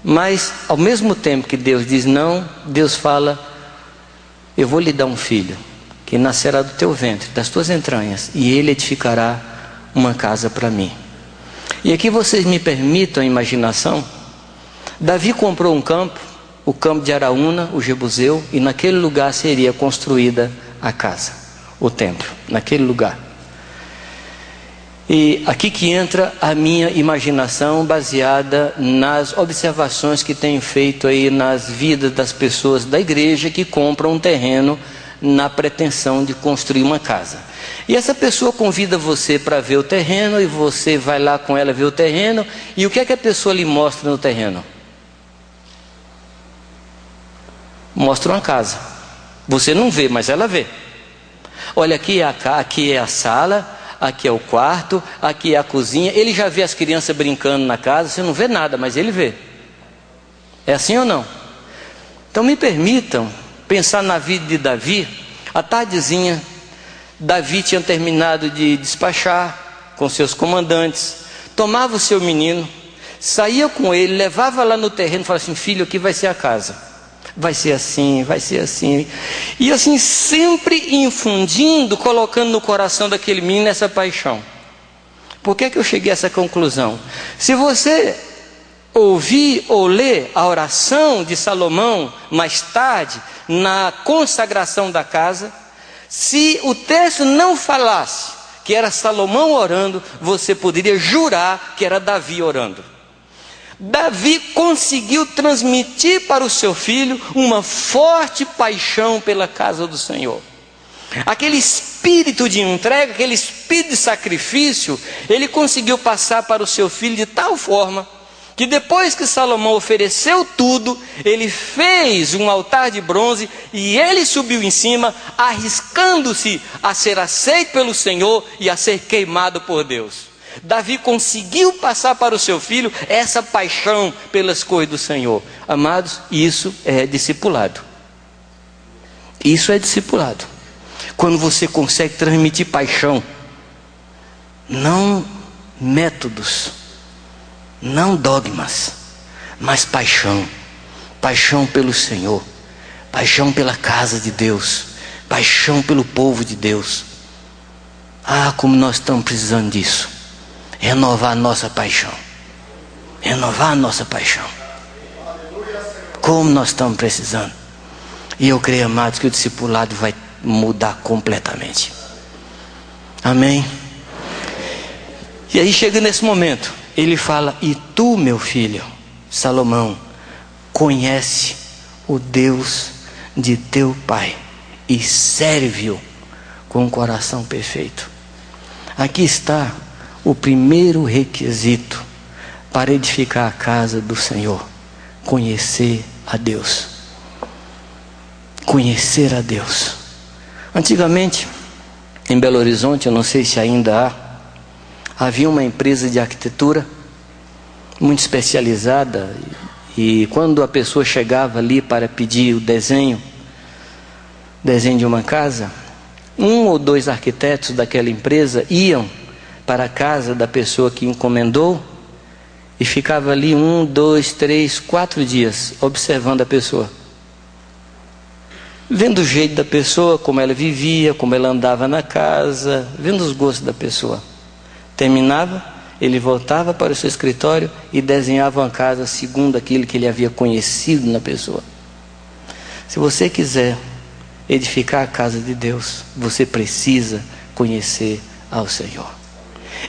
Mas ao mesmo tempo que Deus diz não, Deus fala: eu vou lhe dar um filho, que nascerá do teu ventre, das tuas entranhas, e ele edificará uma casa para mim. E aqui vocês me permitam a imaginação. Davi comprou um campo, o campo de Araúna, o Jebuseu, e naquele lugar seria construída a casa, o templo, naquele lugar. E aqui que entra a minha imaginação, baseada nas observações que tenho feito aí nas vidas das pessoas da igreja que compram um terreno na pretensão de construir uma casa. E essa pessoa convida você para ver o terreno, e você vai lá com ela ver o terreno, e o que é que a pessoa lhe mostra no terreno? Mostra uma casa. Você não vê, mas ela vê. Olha, aqui é a sala, aqui é o quarto, aqui é a cozinha. Ele já vê as crianças brincando na casa. Você não vê nada, mas ele vê. É assim ou não? Então me permitam pensar na vida de Davi. À tardezinha, Davi tinha terminado de despachar com seus comandantes, tomava o seu menino, saía com ele, levava lá no terreno e falava assim: filho, aqui vai ser a casa, vai ser assim, vai ser assim. E assim, sempre infundindo, colocando no coração daquele menino essa paixão. Por que eu cheguei a essa conclusão? Se você ouvir ou ler a oração de Salomão mais tarde, na consagração da casa, se o texto não falasse que era Salomão orando, você poderia jurar que era Davi orando. Davi conseguiu transmitir para o seu filho uma forte paixão pela casa do Senhor. Aquele espírito de entrega, aquele espírito de sacrifício, ele conseguiu passar para o seu filho de tal forma que depois que Salomão ofereceu tudo, ele fez um altar de bronze e ele subiu em cima, arriscando-se a ser aceito pelo Senhor e a ser queimado por Deus. Davi conseguiu passar para o seu filho essa paixão pelas coisas do Senhor. Amados, isso é discipulado. Isso é discipulado. Quando você consegue transmitir paixão, não métodos, não dogmas, mas paixão. Paixão pelo Senhor, paixão pela casa de Deus, paixão pelo povo de Deus. Ah, como nós estamos precisando disso. Renovar a nossa paixão. Renovar a nossa paixão. Como nós estamos precisando. E eu creio, amados, que o discipulado vai mudar completamente. Amém? E aí chega nesse momento, ele fala: e tu, meu filho, Salomão, conhece o Deus de teu pai e serve-o com um coração perfeito. Aqui está o primeiro requisito para edificar a casa do Senhor: conhecer a Deus. Conhecer a Deus. Antigamente, em Belo Horizonte, eu não sei se ainda havia uma empresa de arquitetura muito especializada, e quando a pessoa chegava ali para pedir o desenho de uma casa, um ou dois arquitetos daquela empresa iam para a casa da pessoa que encomendou e ficava ali 1, 2, 3, 4 dias observando a pessoa, vendo o jeito da pessoa, como ela vivia, como ela andava na casa, vendo os gostos da pessoa. Terminava, ele voltava para o seu escritório e desenhava uma casa segundo aquilo que ele havia conhecido na pessoa. Se você quiser edificar a casa de Deus, você precisa conhecer ao Senhor.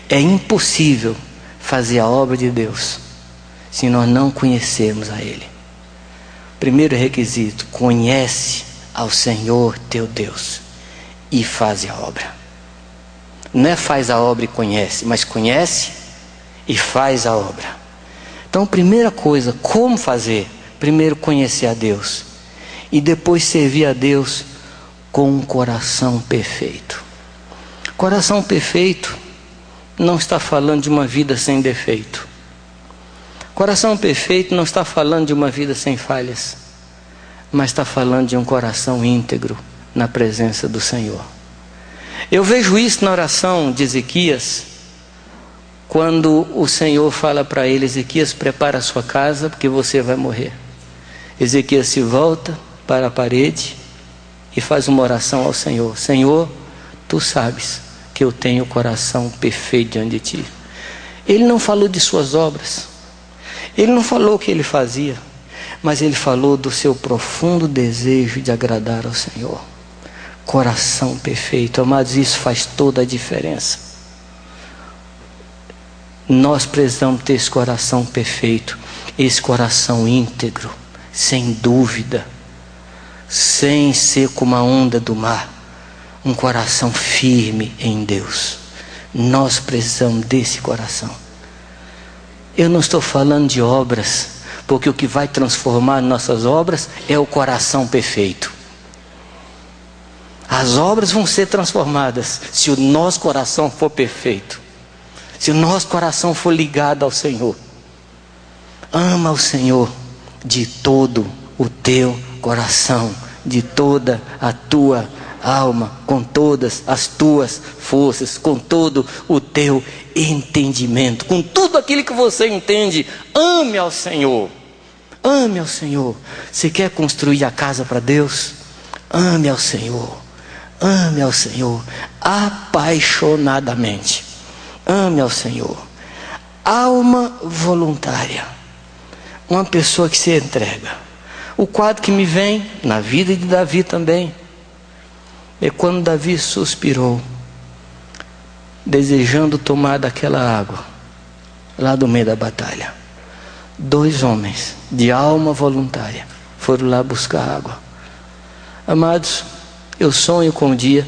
É impossível fazer a obra de Deus se nós não conhecermos a Ele. Primeiro requisito: conhece ao Senhor teu Deus e faz a obra. Não é faz a obra e conhece, mas conhece e faz a obra. Então, primeira coisa, como fazer? Primeiro conhecer a Deus e depois servir a Deus com um coração perfeito. Coração perfeito não está falando de uma vida sem defeito. Coração perfeito não está falando de uma vida sem falhas, mas está falando de um coração íntegro na presença do Senhor. Eu vejo isso na oração de Ezequias, quando o Senhor fala para ele: Ezequias, prepara a sua casa, porque você vai morrer. Ezequias se volta para a parede e faz uma oração ao Senhor: Senhor, tu sabes que eu tenho o coração perfeito diante de ti. Ele não falou de suas obras, ele não falou o que ele fazia, mas ele falou do seu profundo desejo de agradar ao Senhor. Coração perfeito, amados, isso faz toda a diferença. Nós precisamos ter esse coração perfeito, esse coração íntegro, sem dúvida, sem ser como a onda do mar, um coração firme em Deus. Nós precisamos desse coração. Eu não estou falando de obras, porque o que vai transformar nossas obras é o coração perfeito. As obras vão ser transformadas se o nosso coração for perfeito, se o nosso coração for ligado ao Senhor. Ama o Senhor de todo o teu coração, de toda a tua alma, com todas as tuas forças, com todo o teu entendimento, com tudo aquilo que você entende. Ame ao Senhor. Ame ao Senhor. Você quer construir a casa para Deus? Ame ao Senhor. Ame ao Senhor apaixonadamente. Ame ao Senhor. Alma voluntária. Uma pessoa que se entrega. O quadro que me vem na vida de Davi também é quando Davi suspirou, desejando tomar daquela água lá do meio da batalha. 2 homens de alma voluntária foram lá buscar água. Amados, eu sonho com o dia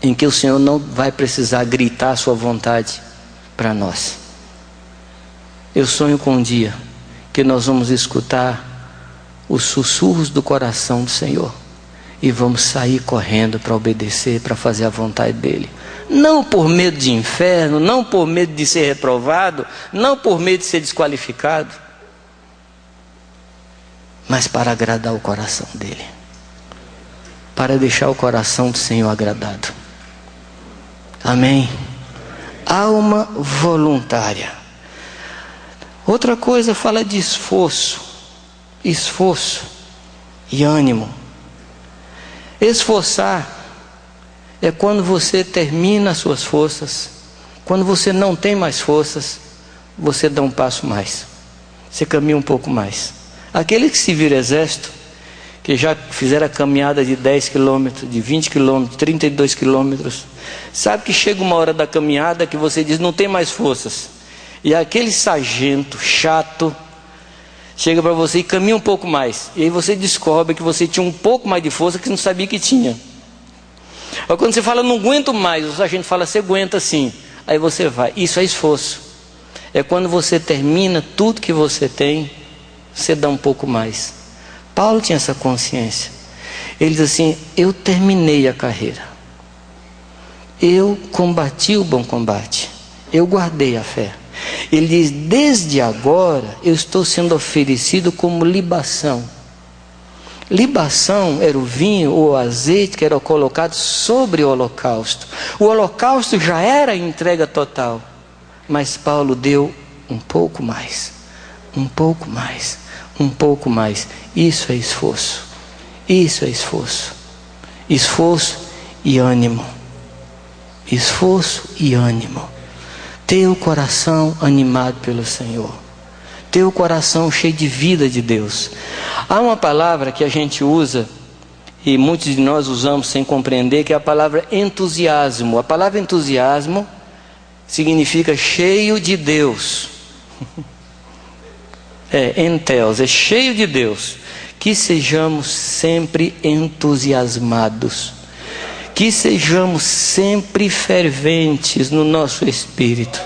em que o Senhor não vai precisar gritar a sua vontade para nós. Eu sonho com um dia que nós vamos escutar os sussurros do coração do Senhor e vamos sair correndo para obedecer, para fazer a vontade dele. Não por medo de inferno, não por medo de ser reprovado, não por medo de ser desqualificado, mas para agradar o coração dele, para deixar o coração do Senhor agradado. Amém? Alma voluntária. Outra coisa fala de esforço e ânimo. Esforçar é quando você termina as suas forças. Quando você não tem mais forças, você dá um passo mais, você caminha um pouco mais. Aqueles que se viram exército, que já fizeram a caminhada de 10 quilômetros, de 20 quilômetros, 32 quilômetros, sabe que chega uma hora da caminhada que você diz: não tem mais forças. E aquele sargento chato chega para você e caminha um pouco mais. E aí você descobre que você tinha um pouco mais de força que não sabia que tinha. Aí quando você fala: não aguento mais, o sargento fala: você aguenta sim. Aí você vai. Isso é esforço. É quando você termina tudo que você tem, você dá um pouco mais. Paulo tinha essa consciência. Ele diz assim: eu terminei a carreira, eu combati o bom combate, eu guardei a fé. Ele diz: desde agora eu estou sendo oferecido como libação. Libação era o vinho ou o azeite que era colocado sobre o holocausto. O holocausto já era a entrega total, mas Paulo deu um pouco mais, um pouco mais, um pouco mais. Isso é esforço. Isso é esforço. Esforço e ânimo. Esforço e ânimo. Ter o coração animado pelo Senhor. Ter o coração cheio de vida de Deus. Há uma palavra que a gente usa, e muitos de nós usamos sem compreender, que é a palavra entusiasmo. A palavra entusiasmo significa cheio de Deus. Enteos, é cheio de Deus. Que sejamos sempre entusiasmados. Que sejamos sempre ferventes no nosso espírito.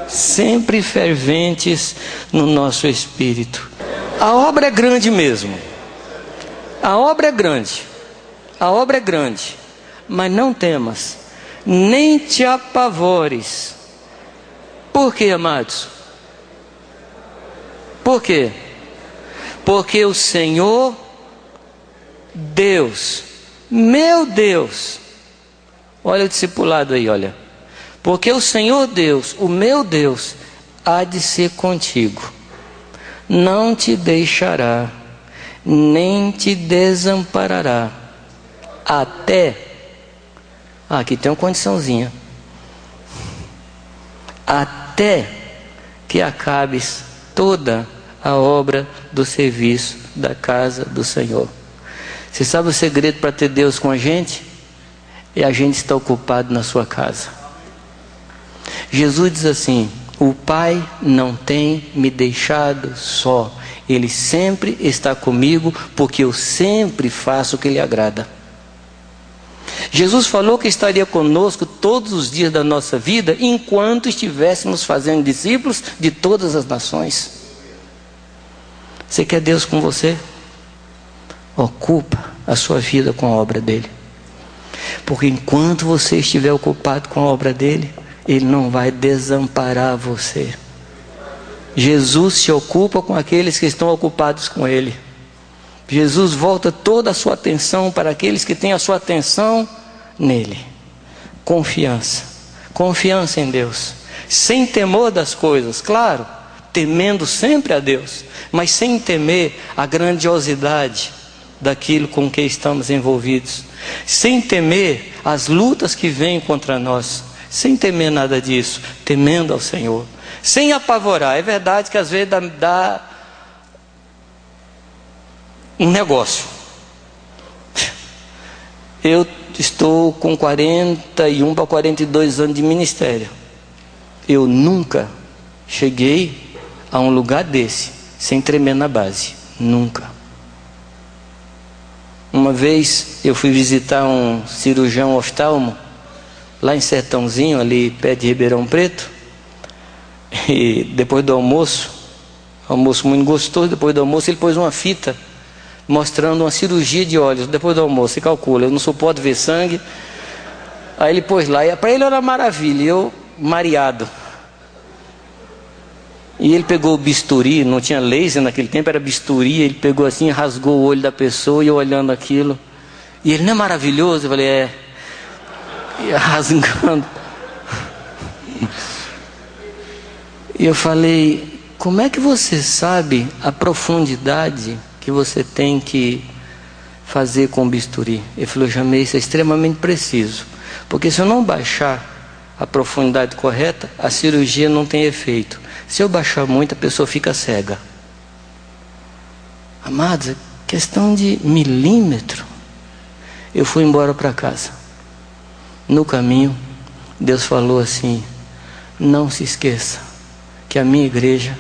Sempre ferventes no nosso espírito. A obra é grande mesmo. A obra é grande. A obra é grande. Mas não temas, nem te apavores. Por quê, amados? Por quê? Porque o Senhor Deus, meu Deus, olha o discipulado aí, olha. Porque o Senhor Deus, o meu Deus, há de ser contigo. Não te deixará, nem te desamparará, até, aqui tem uma condiçãozinha, até que acabes toda a obra do serviço da casa do Senhor. Você sabe o segredo para ter Deus com a gente? É a gente estar ocupado na sua casa. Jesus diz assim: o Pai não tem me deixado só, Ele sempre está comigo, porque eu sempre faço o que lhe agrada. Jesus falou que estaria conosco todos os dias da nossa vida, enquanto estivéssemos fazendo discípulos de todas as nações. Você quer Deus com você? Ocupa a sua vida com a obra dele. Porque enquanto você estiver ocupado com a obra dele, Ele não vai desamparar você. Jesus se ocupa com aqueles que estão ocupados com Ele. Jesus volta toda a sua atenção para aqueles que têm a sua atenção nele. Confiança. Confiança em Deus. Sem temor das coisas, claro, temendo sempre a Deus, mas sem temer a grandiosidade daquilo com que estamos envolvidos. Sem temer as lutas que vêm contra nós. Sem temer nada disso, temendo ao Senhor, sem apavorar. É verdade que às vezes dá um negócio. Eu estou com 41 para 42 anos de ministério. Eu nunca cheguei a um lugar desse sem tremer na base, nunca. Uma vez eu fui visitar um cirurgião oftalmo lá em Sertãozinho, ali perto de Ribeirão Preto, e depois do almoço muito gostoso, depois do almoço ele pôs uma fita mostrando uma cirurgia de olhos, depois do almoço, você calcula, eu não suporto ver sangue, aí ele pôs lá, e para ele era maravilha, e eu mareado, e ele pegou o bisturi, não tinha laser naquele tempo, era bisturi, ele pegou assim, rasgou o olho da pessoa, e eu olhando aquilo, e ele, não é maravilhoso? Eu falei, é. E rasgando. E eu falei, como é que você sabe a profundidade que você tem que fazer com o bisturi? Ele falou, Jamei, isso é extremamente preciso, porque se eu não baixar a profundidade correta, a cirurgia não tem efeito. Se eu baixar muito, a pessoa fica cega. Amados, é questão de milímetro. Eu fui embora para casa. No caminho, Deus falou assim, não se esqueça que a minha igreja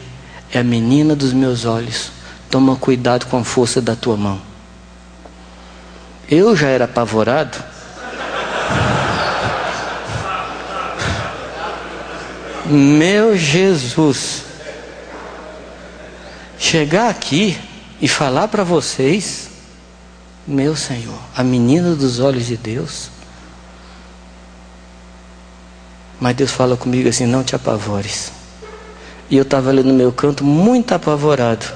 é a menina dos meus olhos. Toma cuidado com a força da tua mão. Eu já era apavorado. Meu Jesus. Chegar aqui e falar para vocês, meu Senhor, a menina dos olhos de Deus. Mas Deus fala comigo assim, não te apavores. E eu estava ali no meu canto, muito apavorado.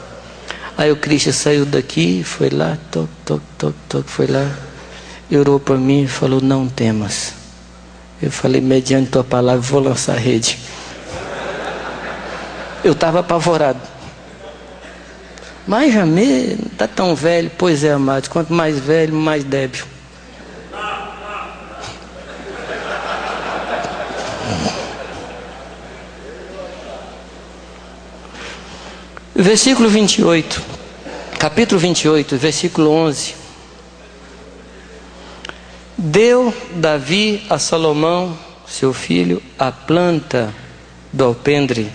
Aí o Cristian saiu daqui, foi lá, foi lá, orou para mim e falou, não temas. Eu falei, mediante tua palavra, vou lançar a rede. Eu estava apavorado. Mas Jamei não está tão velho. Pois é, amados, quanto mais velho, mais débil. Versículo 28, capítulo 28, versículo 11. Deu Davi a Salomão, seu filho, a planta do alpendre,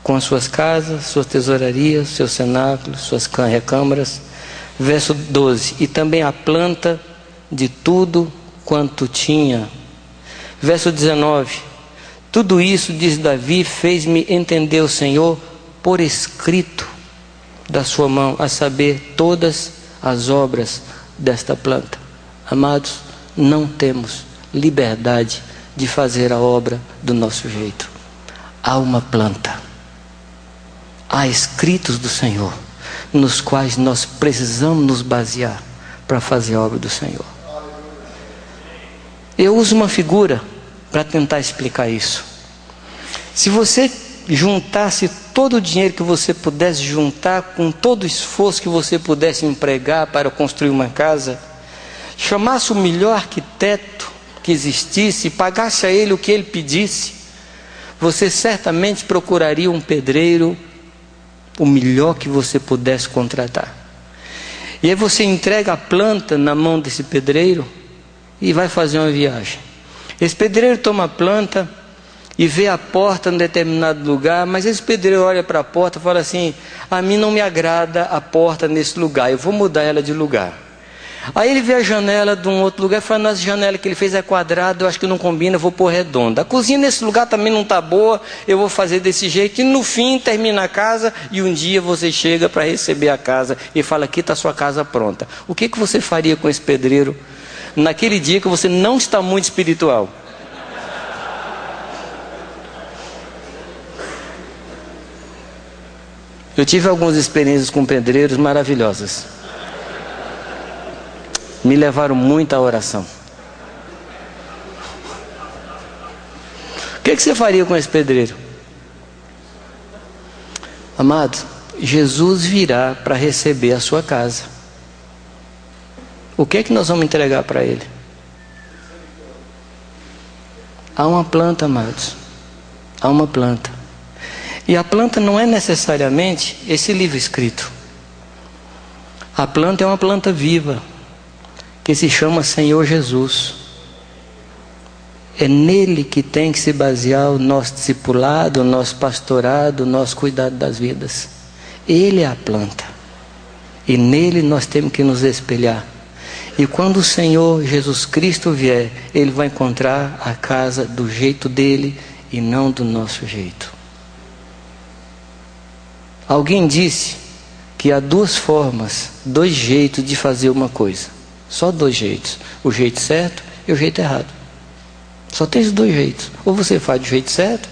com as suas casas, suas tesourarias, seus cenáculos, suas recâmaras. Verso 12, e também a planta de tudo quanto tinha. Verso 19, tudo isso, diz Davi, fez-me entender o Senhor por escrito da sua mão, a saber, todas as obras desta planta. Amados, não temos liberdade de fazer a obra do nosso jeito. Há uma planta, Há escritos do Senhor, nos quais nós precisamos nos basear para fazer a obra do Senhor. Eu uso uma figura para tentar explicar isso. Se você juntasse todo o dinheiro que você pudesse juntar, com todo o esforço que você pudesse empregar para construir uma casa, chamasse o melhor arquiteto que existisse e pagasse a ele o que ele pedisse, você certamente procuraria um pedreiro, o melhor que você pudesse contratar. E aí você entrega a planta na mão desse pedreiro e vai fazer uma viagem. Esse pedreiro toma a planta e vê a porta em determinado lugar, mas esse pedreiro olha para a porta e fala assim: a mim não me agrada a porta nesse lugar, eu vou mudar ela de lugar. Aí ele vê a janela de um outro lugar e fala: nossa, a janela que ele fez é quadrada, eu acho que não combina, eu vou pôr redonda. A cozinha nesse lugar também não está boa, eu vou fazer desse jeito. E no fim termina a casa, e um dia você chega para receber a casa e fala: aqui está a sua casa pronta. O que você faria com esse pedreiro naquele dia que você não está muito espiritual? Eu tive algumas experiências com pedreiros maravilhosas. Me levaram muito à oração. O que você faria com esse pedreiro? Amado, Jesus virá para receber a sua casa. O que é que nós vamos entregar para Ele? Há uma planta, amados. Há uma planta. E a planta não é necessariamente esse livro escrito. A planta é uma planta viva, que se chama Senhor Jesus. É nele que tem que se basear o nosso discipulado, o nosso pastorado, o nosso cuidado das vidas. Ele é a planta. E nele nós temos que nos espelhar. E quando o Senhor Jesus Cristo vier, Ele vai encontrar a casa do jeito dele e não do nosso jeito. Alguém disse que há duas formas, dois jeitos de fazer uma coisa. Só dois jeitos. O jeito certo e o jeito errado. Só tem esses dois jeitos. Ou você faz do jeito certo,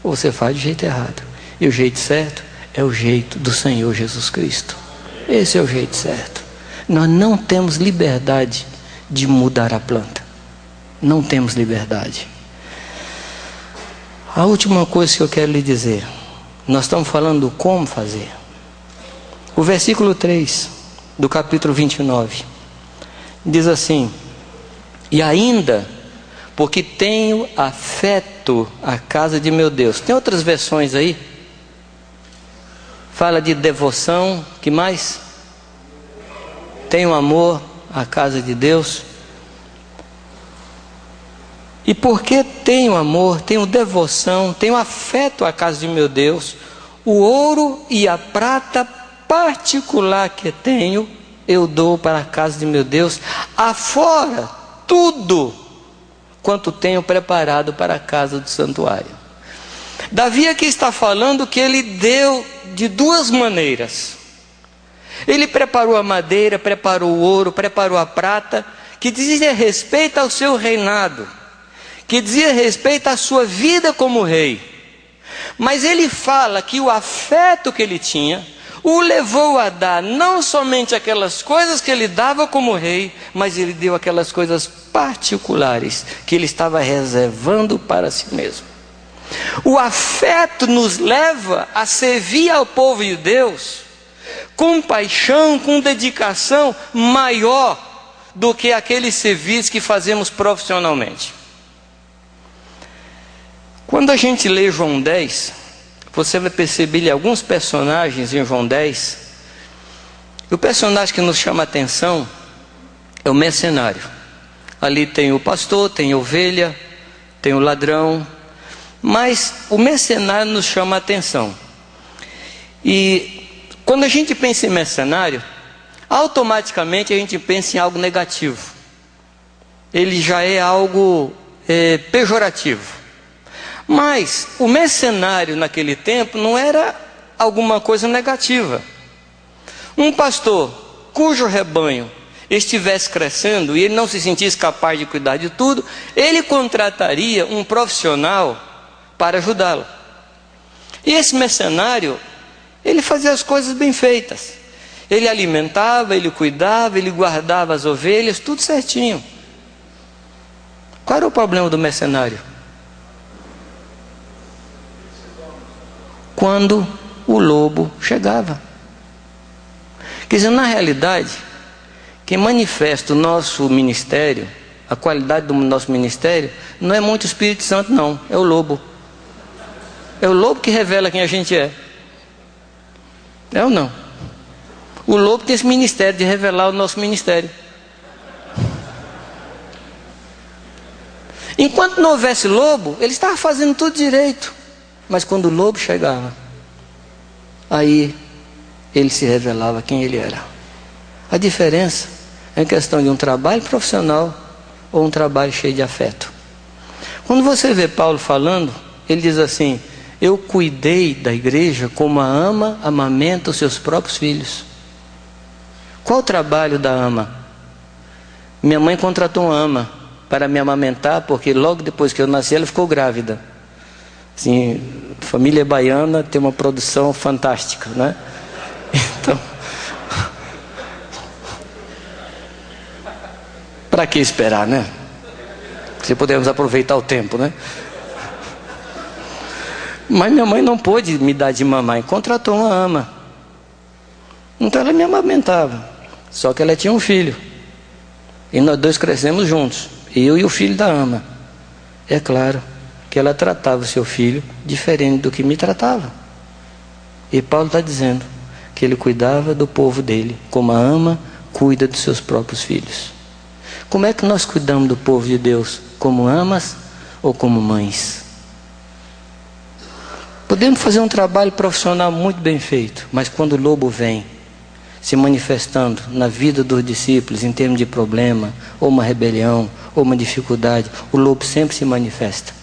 ou você faz do jeito errado. E o jeito certo é o jeito do Senhor Jesus Cristo. Esse é o jeito certo. Nós não temos liberdade de mudar a planta. Não temos liberdade. A última coisa que eu quero lhe dizer. Nós estamos falando como fazer. O versículo 3 do capítulo 29 diz assim: e ainda, porque tenho afeto à casa de meu Deus. Tem outras versões aí? Fala de devoção. Que mais? Tenho amor à casa de Deus. E porque tenho amor, tenho devoção, tenho afeto à casa de meu Deus, o ouro e a prata particular que tenho, eu dou para a casa de meu Deus, afora tudo quanto tenho preparado para a casa do santuário. Davi aqui está falando que ele deu de duas maneiras. Ele preparou a madeira, preparou o ouro, preparou a prata, que dizia respeito ao seu reinado, que dizia respeito à sua vida como rei. Mas ele fala que o afeto que ele tinha o levou a dar não somente aquelas coisas que ele dava como rei, mas ele deu aquelas coisas particulares que ele estava reservando para si mesmo. O afeto nos leva a servir ao povo de Deus com paixão, com dedicação maior do que aquele serviço que fazemos profissionalmente. Quando a gente lê João 10, você vai perceber alguns personagens em João 10. E o personagem que nos chama a atenção é o mercenário. Ali tem o pastor, tem a ovelha, tem o ladrão. Mas o mercenário nos chama a atenção. E quando a gente pensa em mercenário, automaticamente a gente pensa em algo negativo. Ele já é algo pejorativo. Mas o mercenário naquele tempo não era alguma coisa negativa. Um pastor cujo rebanho estivesse crescendo e ele não se sentisse capaz de cuidar de tudo, ele contrataria um profissional para ajudá-lo. E esse mercenário, Ele fazia as coisas bem feitas. Ele alimentava, ele cuidava, ele guardava as ovelhas, tudo certinho. Qual era o problema do mercenário? Quando o lobo chegava. Quer dizer, na realidade, quem manifesta o nosso ministério, a qualidade do nosso ministério, não é muito o Espírito Santo, não, é o lobo. É o lobo que revela quem a gente é. É ou não? O lobo tem esse ministério de revelar o nosso ministério. Enquanto não houvesse lobo, ele estava fazendo tudo direito. Mas quando o lobo chegava, aí ele se revelava quem ele era. A diferença é a questão de um trabalho profissional ou um trabalho cheio de afeto. Quando você vê Paulo falando, ele diz assim: eu cuidei da igreja como a ama amamenta os seus próprios filhos. Qual o trabalho da ama? Minha mãe contratou uma ama para me amamentar, porque logo depois que eu nasci ela ficou grávida. Assim, família baiana tem uma produção fantástica, né? Então, para que esperar, né? Se podemos aproveitar o tempo, né? Mas minha mãe não pôde me dar de mamar, contratou uma ama. Então ela me amamentava. Só que ela tinha um filho. E nós dois crescemos juntos, eu e o filho da ama. É claro que ela tratava o seu filho diferente do que me tratava. E Paulo está dizendo que ele cuidava do povo dele, como a ama cuida dos seus próprios filhos. Como é que nós cuidamos do povo de Deus? Como amas ou como mães? Podemos fazer um trabalho profissional muito bem feito, mas quando o lobo vem se manifestando na vida dos discípulos em termos de problema, ou uma rebelião, ou uma dificuldade, o lobo sempre se manifesta.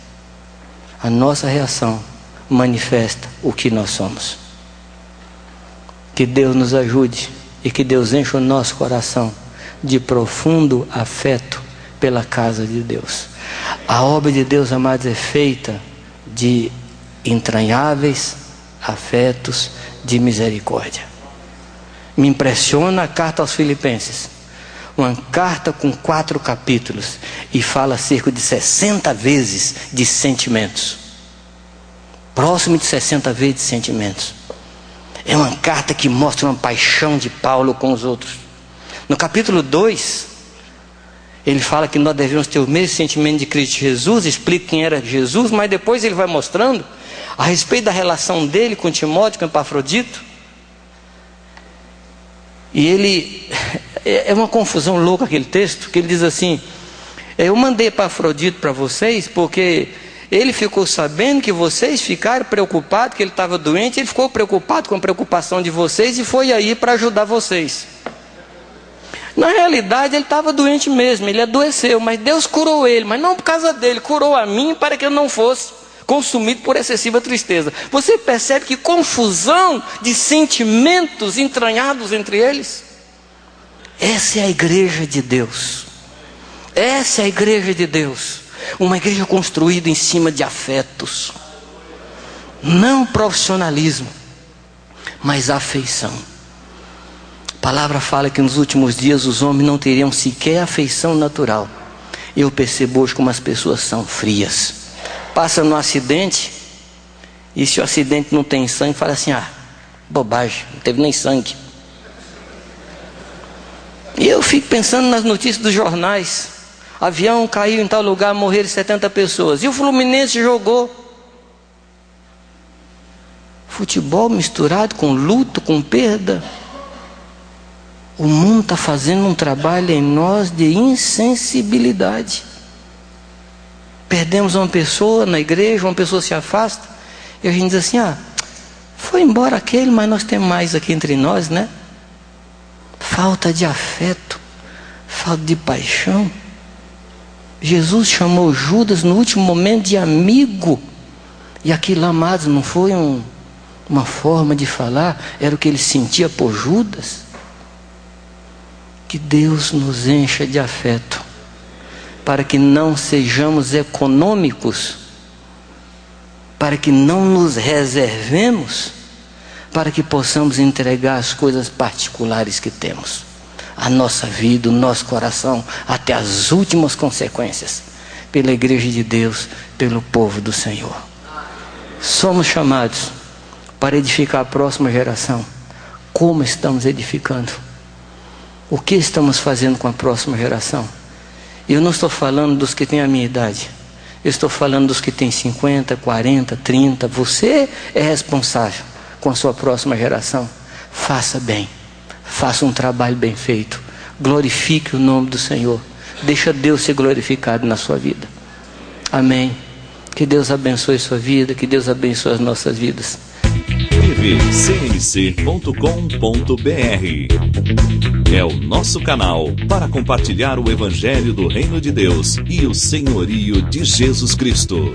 A nossa reação manifesta o que nós somos. Que Deus nos ajude e que Deus encha o nosso coração de profundo afeto pela casa de Deus. A obra de Deus, amados, é feita de entranháveis afetos de misericórdia. Me impressiona a carta aos Filipenses, uma carta com 4 capítulos, e fala cerca de 60 vezes de sentimentos, próximo de 60 vezes de sentimentos. É uma carta que mostra uma paixão de Paulo com os outros. No capítulo 2, ele fala que nós devemos ter o mesmo sentimento de Cristo Jesus, explica quem era Jesus, mas depois ele vai mostrando a respeito da relação dele com Timóteo, com Epafrodito. E ele, é uma confusão louca aquele texto, que ele diz assim: eu mandei Epafrodito para vocês, porque ele ficou sabendo que vocês ficaram preocupados, que ele estava doente, ele ficou preocupado com a preocupação de vocês e foi aí para ajudar vocês. Na realidade ele estava doente mesmo, ele adoeceu, mas Deus curou ele, mas não por causa dele, curou a mim para que eu não fosse consumido por excessiva tristeza. Você percebe que confusão de sentimentos entranhados entre eles? Essa é a igreja de Deus. Essa é a igreja de Deus. Uma igreja construída em cima de afetos. Não profissionalismo, mas afeição. A palavra fala que nos últimos dias os homens não teriam sequer afeição natural. Eu percebo hoje como as pessoas são frias. Passa no acidente, e se o acidente não tem sangue, fala assim: ah, bobagem, não teve nem sangue. E eu fico pensando nas notícias dos jornais: avião caiu em tal lugar, morreram 70 pessoas, e o Fluminense jogou. Futebol misturado com luto, com perda. O mundo está fazendo um trabalho em nós de insensibilidade. Perdemos uma pessoa na igreja, uma pessoa se afasta, e a gente diz assim: ah, foi embora aquele, mas nós temos mais aqui entre nós, né? Falta de afeto, falta de paixão. Jesus chamou Judas no último momento de amigo, e aquilo, amados, não foi uma forma de falar, era o que ele sentia por Judas. Que Deus nos encha de afeto, para que não sejamos econômicos, para que não nos reservemos, para que possamos entregar as coisas particulares que temos, a nossa vida, o nosso coração, até as últimas consequências, pela igreja de Deus, pelo povo do Senhor. Somos chamados para edificar a próxima geração. Como estamos edificando? O que estamos fazendo com a próxima geração? Eu não estou falando dos que têm a minha idade. Eu estou falando dos que têm 50, 40, 30. Você é responsável com a sua próxima geração. Faça bem. Faça um trabalho bem feito. Glorifique o nome do Senhor. Deixa Deus ser glorificado na sua vida. Amém. Que Deus abençoe a sua vida. Que Deus abençoe as nossas vidas. tvcmc.com.br é o nosso canal para compartilhar o Evangelho do Reino de Deus e o senhorio de Jesus Cristo.